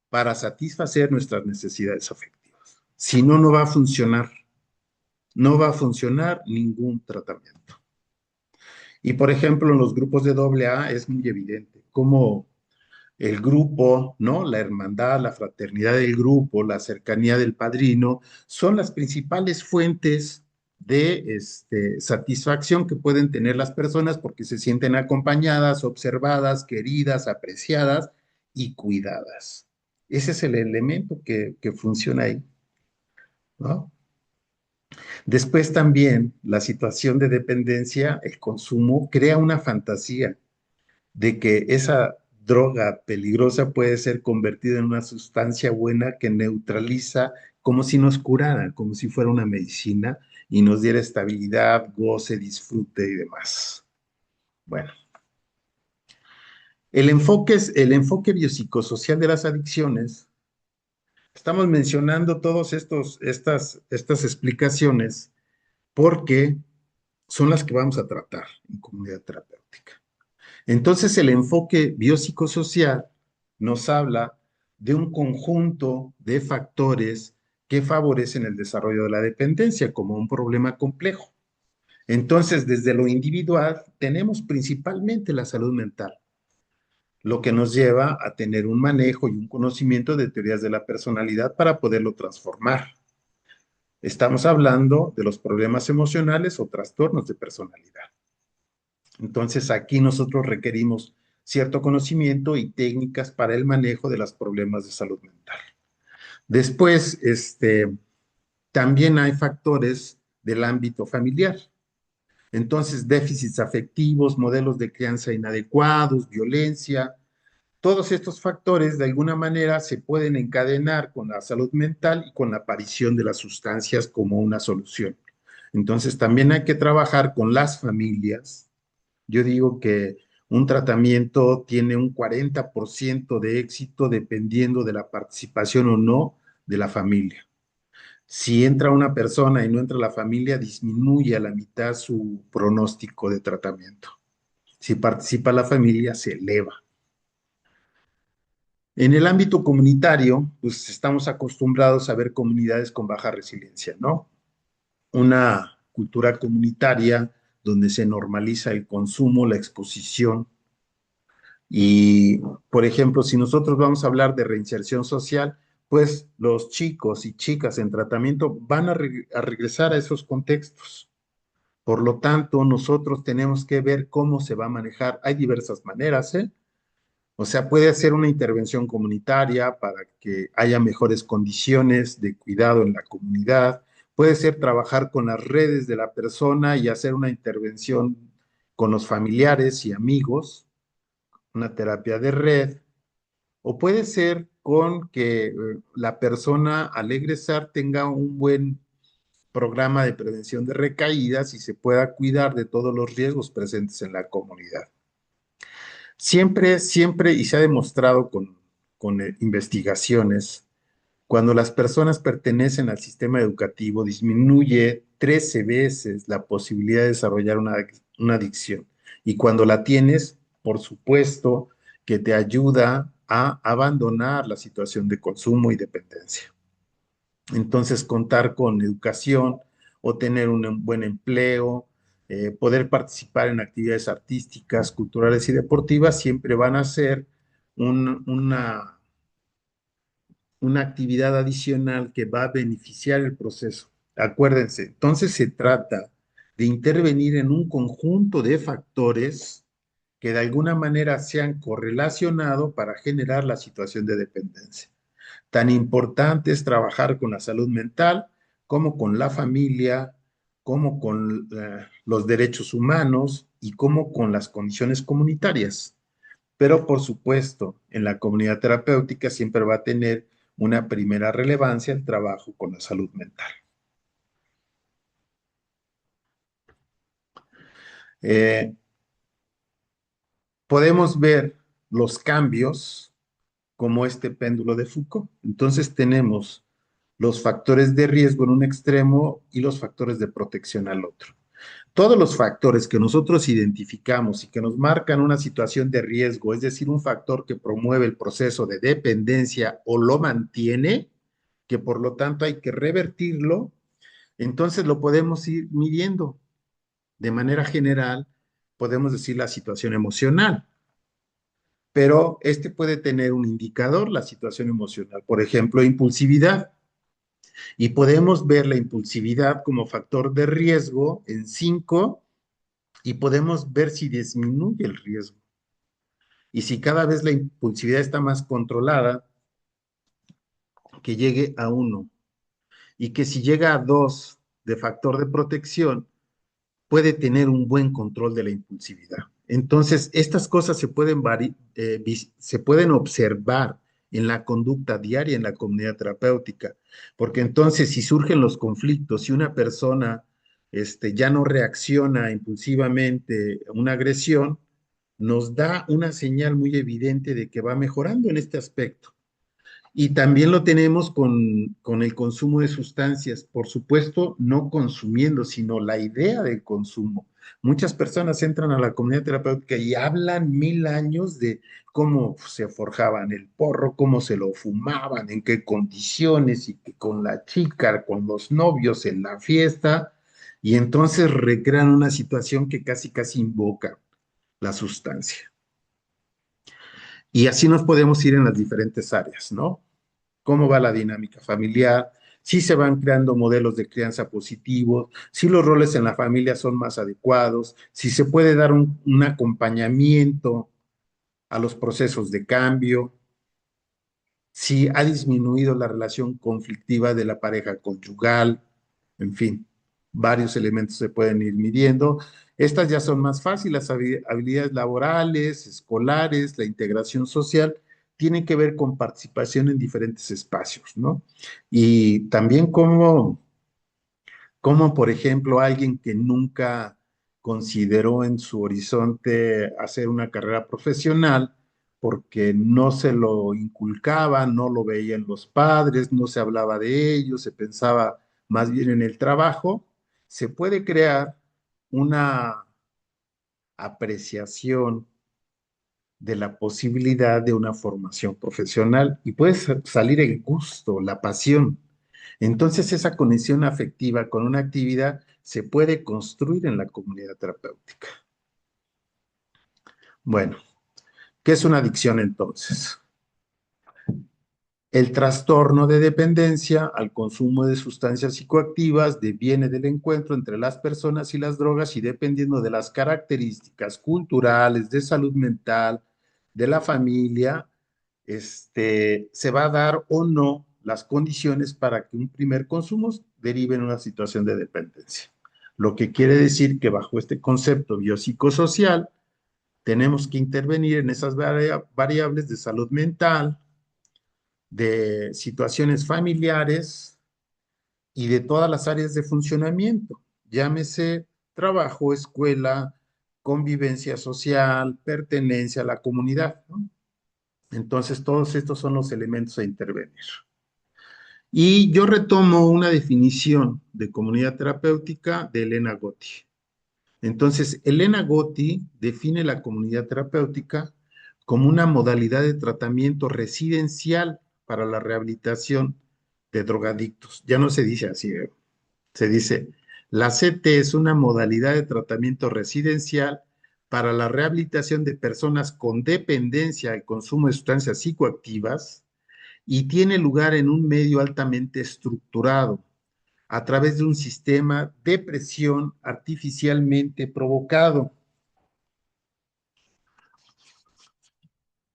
para satisfacer nuestras necesidades afectivas. Si no, no va a funcionar. No va a funcionar ningún tratamiento. Y por ejemplo, en los grupos de AA es muy evidente cómo el grupo, ¿no? La hermandad, la fraternidad del grupo, la cercanía del padrino, son las principales fuentes de satisfacción que pueden tener las personas porque se sienten acompañadas, observadas, queridas, apreciadas y cuidadas. Ese es el elemento que funciona ahí, ¿no? Después también la situación de dependencia, el consumo, crea una fantasía de que esa droga peligrosa puede ser convertida en una sustancia buena que neutraliza, como si nos curara, como si fuera una medicina y nos diera estabilidad, goce, disfrute y demás. Bueno, el enfoque biopsicosocial de las adicciones. Estamos mencionando todas estas explicaciones porque son las que vamos a tratar en comunidad terapéutica. Entonces, el enfoque biopsicosocial nos habla de un conjunto de factores que favorecen el desarrollo de la dependencia como un problema complejo. Entonces, desde lo individual, tenemos principalmente la salud mental, lo que nos lleva a tener un manejo y un conocimiento de teorías de la personalidad para poderlo transformar. Estamos hablando de los problemas emocionales o trastornos de personalidad. Entonces, aquí nosotros requerimos cierto conocimiento y técnicas para el manejo de los problemas de salud mental. Después, también hay factores del ámbito familiar. Entonces, déficits afectivos, modelos de crianza inadecuados, violencia, todos estos factores de alguna manera se pueden encadenar con la salud mental y con la aparición de las sustancias como una solución. Entonces, también hay que trabajar con las familias. Yo digo que un tratamiento tiene un 40% de éxito dependiendo de la participación o no de la familia. Si entra una persona y no entra la familia, disminuye a la mitad su pronóstico de tratamiento. Si participa la familia, se eleva. En el ámbito comunitario, pues estamos acostumbrados a ver comunidades con baja resiliencia, ¿no? Una cultura comunitaria donde se normaliza el consumo, la exposición. Y, por ejemplo, si nosotros vamos a hablar de reinserción social, pues los chicos y chicas en tratamiento van a regresar a esos contextos. Por lo tanto, nosotros tenemos que ver cómo se va a manejar. Hay diversas maneras, ¿eh? O sea, puede hacer una intervención comunitaria para que haya mejores condiciones de cuidado en la comunidad. Puede ser trabajar con las redes de la persona y hacer una intervención con los familiares y amigos, una terapia de red. O puede ser con que la persona al egresar tenga un buen programa de prevención de recaídas y se pueda cuidar de todos los riesgos presentes en la comunidad. Siempre, y se ha demostrado con investigaciones, cuando las personas pertenecen al sistema educativo, disminuye 13 veces la posibilidad de desarrollar una adicción. Y cuando la tienes, por supuesto que te ayuda a abandonar la situación de consumo y dependencia. Entonces, contar con educación o tener un buen empleo, poder participar en actividades artísticas, culturales y deportivas, siempre van a ser una actividad adicional que va a beneficiar el proceso. Acuérdense, entonces se trata de intervenir en un conjunto de factores que de alguna manera se han correlacionado para generar la situación de dependencia. Tan importante es trabajar con la salud mental como con la familia, como con los derechos humanos y como con las condiciones comunitarias. Pero por supuesto, en la comunidad terapéutica siempre va a tener una primera relevancia el trabajo con la salud mental. Eh, Podemos ver los cambios como este péndulo de Foucault. Entonces tenemos los factores de riesgo en un extremo y los factores de protección al otro. Todos los factores que nosotros identificamos y que nos marcan una situación de riesgo, es decir, un factor que promueve el proceso de dependencia o lo mantiene, que por lo tanto hay que revertirlo, entonces lo podemos ir midiendo. De manera general, podemos decir la situación emocional, pero este puede tener un indicador, la situación emocional, por ejemplo, impulsividad. Y podemos ver la impulsividad como factor de riesgo en 5 y podemos ver si disminuye el riesgo. Y si cada vez la impulsividad está más controlada, que llegue a 1. Y que si llega a 2 de factor de protección, puede tener un buen control de la impulsividad. Entonces, estas cosas se pueden observar en la conducta diaria en la comunidad terapéutica, porque entonces si surgen los conflictos, si una persona ya no reacciona impulsivamente a una agresión, nos da una señal muy evidente de que va mejorando en este aspecto. Y también lo tenemos con el consumo de sustancias, por supuesto, no consumiendo, sino la idea del consumo. Muchas personas entran a la comunidad terapéutica y hablan 1000 años de cómo se forjaban el porro, cómo se lo fumaban, en qué condiciones, y que con la chica, con los novios en la fiesta, y entonces recrean una situación que casi casi invoca la sustancia. Y así nos podemos ir en las diferentes áreas, ¿no? Cómo va la dinámica familiar, si se van creando modelos de crianza positivos, si los roles en la familia son más adecuados, si se puede dar un acompañamiento a los procesos de cambio, si ha disminuido la relación conflictiva de la pareja conyugal, en fin, varios elementos se pueden ir midiendo. Estas ya son más fáciles, las habilidades laborales, escolares, la integración social, tienen que ver con participación en diferentes espacios, ¿no? Y también como por ejemplo, alguien que nunca consideró en su horizonte hacer una carrera profesional porque no se lo inculcaba, no lo veían los padres, no se hablaba de ello, se pensaba más bien en el trabajo, se puede crear una apreciación de la posibilidad de una formación profesional y puede salir el gusto, la pasión. Entonces esa conexión afectiva con una actividad se puede construir en la comunidad terapéutica. Bueno, ¿qué es una adicción entonces? El trastorno de dependencia al consumo de sustancias psicoactivas deviene del encuentro entre las personas y las drogas y dependiendo de las características culturales, de salud mental, de la familia, se va a dar o no las condiciones para que un primer consumo derive en una situación de dependencia. Lo que quiere decir que bajo este concepto biopsicosocial tenemos que intervenir en esas variables de salud mental, de situaciones familiares y de todas las áreas de funcionamiento, llámese trabajo, escuela, convivencia social, pertenencia a la comunidad, ¿no? Entonces, todos estos son los elementos a intervenir. Y yo retomo una definición de comunidad terapéutica de Elena Gotti. Entonces, Elena Gotti define la comunidad terapéutica como una modalidad de tratamiento residencial para la rehabilitación de drogadictos. Ya no se dice así, se dice, la CT es una modalidad de tratamiento residencial para la rehabilitación de personas con dependencia al consumo de sustancias psicoactivas y tiene lugar en un medio altamente estructurado a través de un sistema de presión artificialmente provocado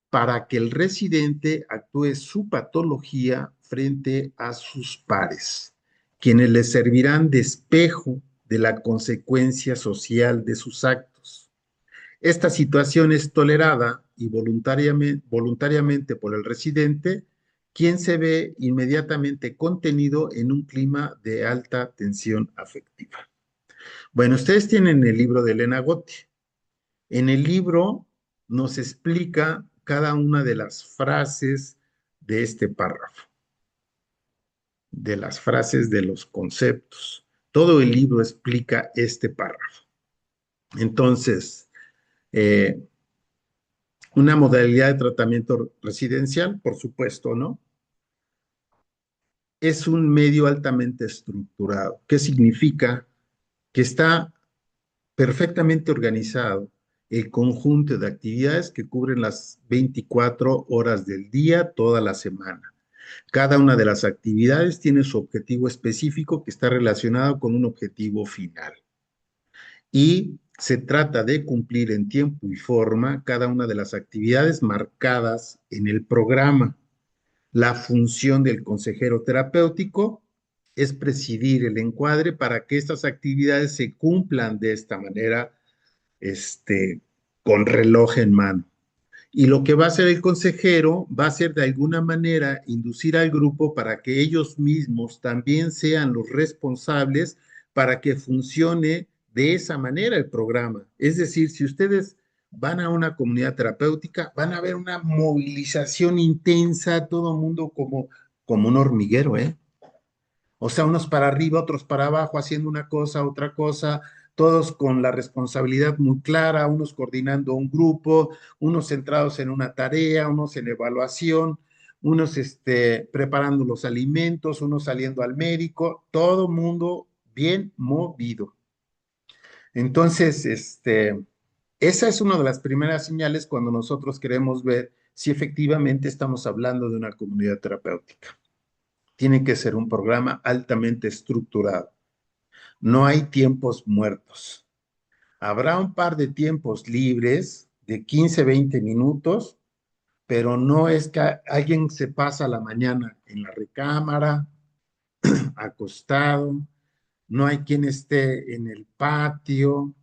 para que el residente actúe su patología frente a sus pares, quienes le servirán de espejo de la consecuencia social de sus actos. Esta situación es tolerada y voluntariamente por el residente, quien se ve inmediatamente contenido en un clima de alta tensión afectiva. Bueno, ustedes tienen el libro de Elena Gotti. En el libro nos explica cada una de las frases de este párrafo, de las frases de los conceptos. Todo el libro explica este párrafo. Entonces, una modalidad de tratamiento residencial, por supuesto, ¿no? Es un medio altamente estructurado. ¿Qué significa? Que está perfectamente organizado el conjunto de actividades que cubren las 24 horas del día, toda la semana. Cada una de las actividades tiene su objetivo específico que está relacionado con un objetivo final. Y se trata de cumplir en tiempo y forma cada una de las actividades marcadas en el programa. La función del consejero terapéutico es presidir el encuadre para que estas actividades se cumplan de esta manera con reloj en mano. Y lo que va a hacer el consejero va a ser de alguna manera inducir al grupo para que ellos mismos también sean los responsables para que funcione de esa manera el programa. Es decir, si ustedes van a una comunidad terapéutica, van a ver una movilización intensa, todo el mundo como un hormiguero, ¿eh? O sea, unos para arriba, otros para abajo, haciendo una cosa, otra cosa, todos con la responsabilidad muy clara, unos coordinando un grupo, unos centrados en una tarea, unos en evaluación, unos preparando los alimentos, unos saliendo al médico, todo mundo bien movido. Entonces, esa es una de las primeras señales cuando nosotros queremos ver si efectivamente estamos hablando de una comunidad terapéutica. Tiene que ser un programa altamente estructurado. No hay tiempos muertos. Habrá un par de tiempos libres de 15, 20 minutos, pero no es que alguien se pasa la mañana en la recámara, acostado, no hay quien esté en el patio,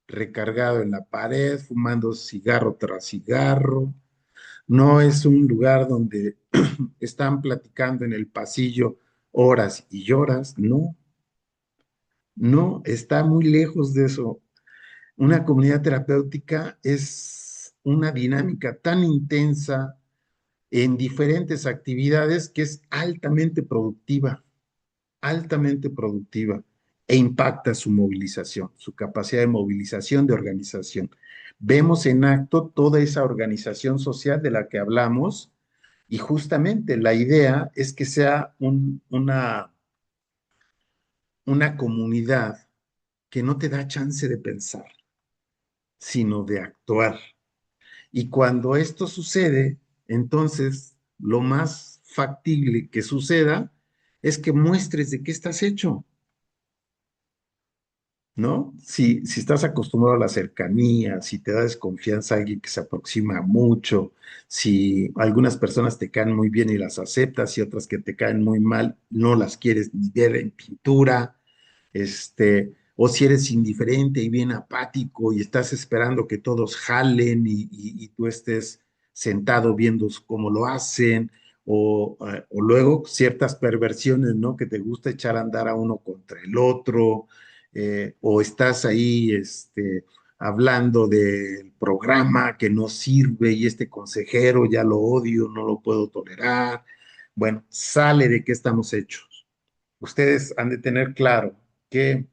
recargado en la pared, fumando cigarro tras cigarro. No es un lugar donde están platicando en el pasillo horas y horas, no, no, está muy lejos de eso. Una comunidad terapéutica es una dinámica tan intensa en diferentes actividades que es altamente productiva e impacta su movilización, su capacidad de movilización, de organización. Vemos en acto toda esa organización social de la que hablamos y justamente la idea es que sea una comunidad que no te da chance de pensar, sino de actuar. Y cuando esto sucede, entonces lo más factible que suceda es que muestres de qué estás hecho, ¿no? Si estás acostumbrado a la cercanía, si te da desconfianza a alguien que se aproxima mucho, si algunas personas te caen muy bien y las aceptas y otras que te caen muy mal, no las quieres ni ver en pintura, o si eres indiferente y bien apático y estás esperando que todos jalen y tú estés sentado viendo cómo lo hacen, o luego ciertas perversiones, ¿no? Que te gusta echar a andar a uno contra el otro, o estás ahí, hablando del programa que no sirve y este consejero ya lo odio, no lo puedo tolerar. Bueno, sale de qué estamos hechos. Ustedes han de tener claro que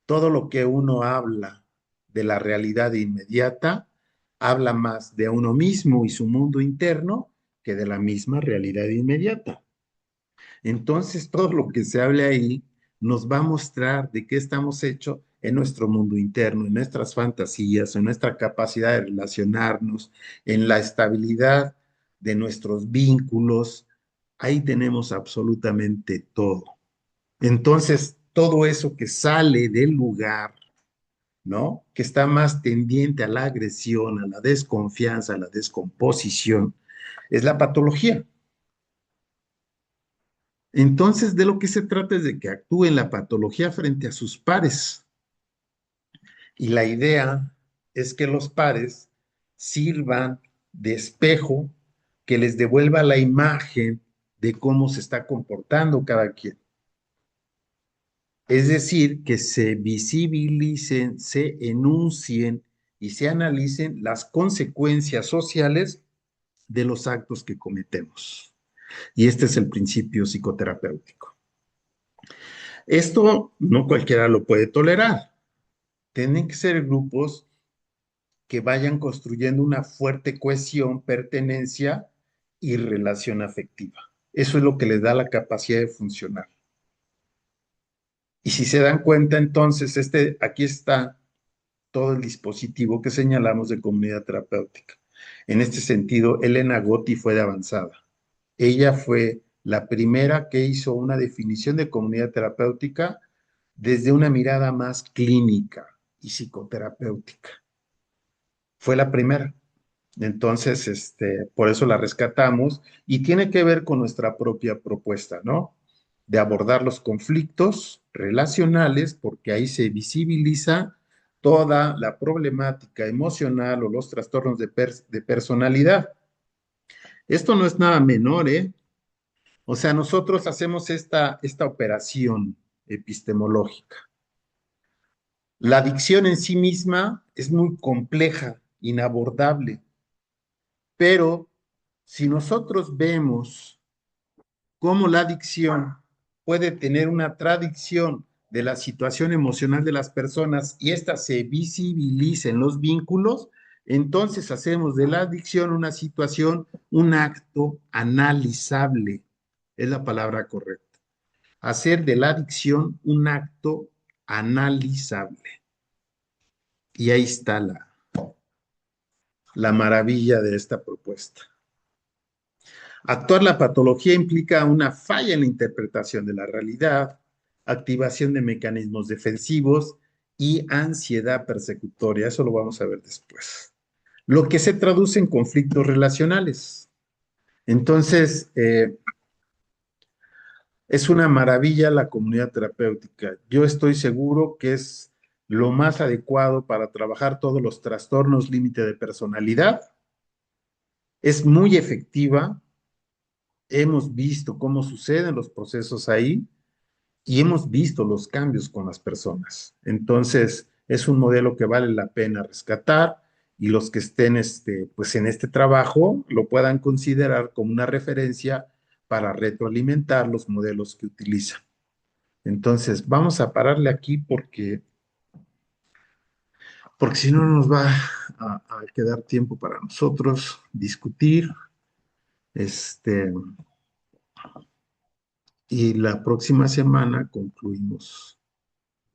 todo lo que uno habla de la realidad inmediata habla más de uno mismo y su mundo interno que de la misma realidad inmediata. Entonces, todo lo que se hable ahí nos va a mostrar de qué estamos hechos en nuestro mundo interno, en nuestras fantasías, en nuestra capacidad de relacionarnos, en la estabilidad de nuestros vínculos. Ahí tenemos absolutamente todo. Entonces, todo eso que sale del lugar, ¿no? Que está más tendiente a la agresión, a la desconfianza, a la descomposición, es la patología. Entonces, de lo que se trata es de que actúen la patología frente a sus pares. Y la idea es que los pares sirvan de espejo que les devuelva la imagen de cómo se está comportando cada quien. Es decir, que se visibilicen, se enuncien y se analicen las consecuencias sociales de los actos que cometemos. Y este es el principio psicoterapéutico. Esto no cualquiera lo puede tolerar. Tienen que ser grupos que vayan construyendo una fuerte cohesión, pertenencia y relación afectiva. Eso es lo que les da la capacidad de funcionar. Y si se dan cuenta, entonces, aquí está todo el dispositivo que señalamos de comunidad terapéutica. En este sentido, Elena Gotti fue de avanzada. Ella fue la primera que hizo una definición de comunidad terapéutica desde una mirada más clínica y psicoterapéutica. Fue la primera. Entonces, por eso la rescatamos y tiene que ver con nuestra propia propuesta, ¿no? De abordar los conflictos relacionales, porque ahí se visibiliza toda la problemática emocional o los trastornos de personalidad. Esto no es nada menor, ¿eh? O sea, nosotros hacemos esta operación epistemológica. La adicción en sí misma es muy compleja, inabordable, pero si nosotros vemos cómo la adicción puede tener una tradición de la situación emocional de las personas y ésta se visibiliza en los vínculos, entonces hacemos de la adicción una situación, un acto analizable, es la palabra correcta. Hacer de la adicción un acto analizable. Y ahí está la maravilla de esta propuesta. Actuar la patología implica una falla en la interpretación de la realidad, activación de mecanismos defensivos y ansiedad persecutoria. Eso lo vamos a ver después. Lo que se traduce en conflictos relacionales. Entonces, es una maravilla la comunidad terapéutica. Yo estoy seguro que es lo más adecuado para trabajar todos los trastornos límite de personalidad. Es muy efectiva. Hemos visto cómo suceden los procesos ahí y hemos visto los cambios con las personas. Entonces, es un modelo que vale la pena rescatar y los que estén pues en este trabajo lo puedan considerar como una referencia para retroalimentar los modelos que utilizan. Entonces, vamos a pararle aquí porque si no nos va a quedar tiempo para nosotros discutir. Y la próxima semana concluimos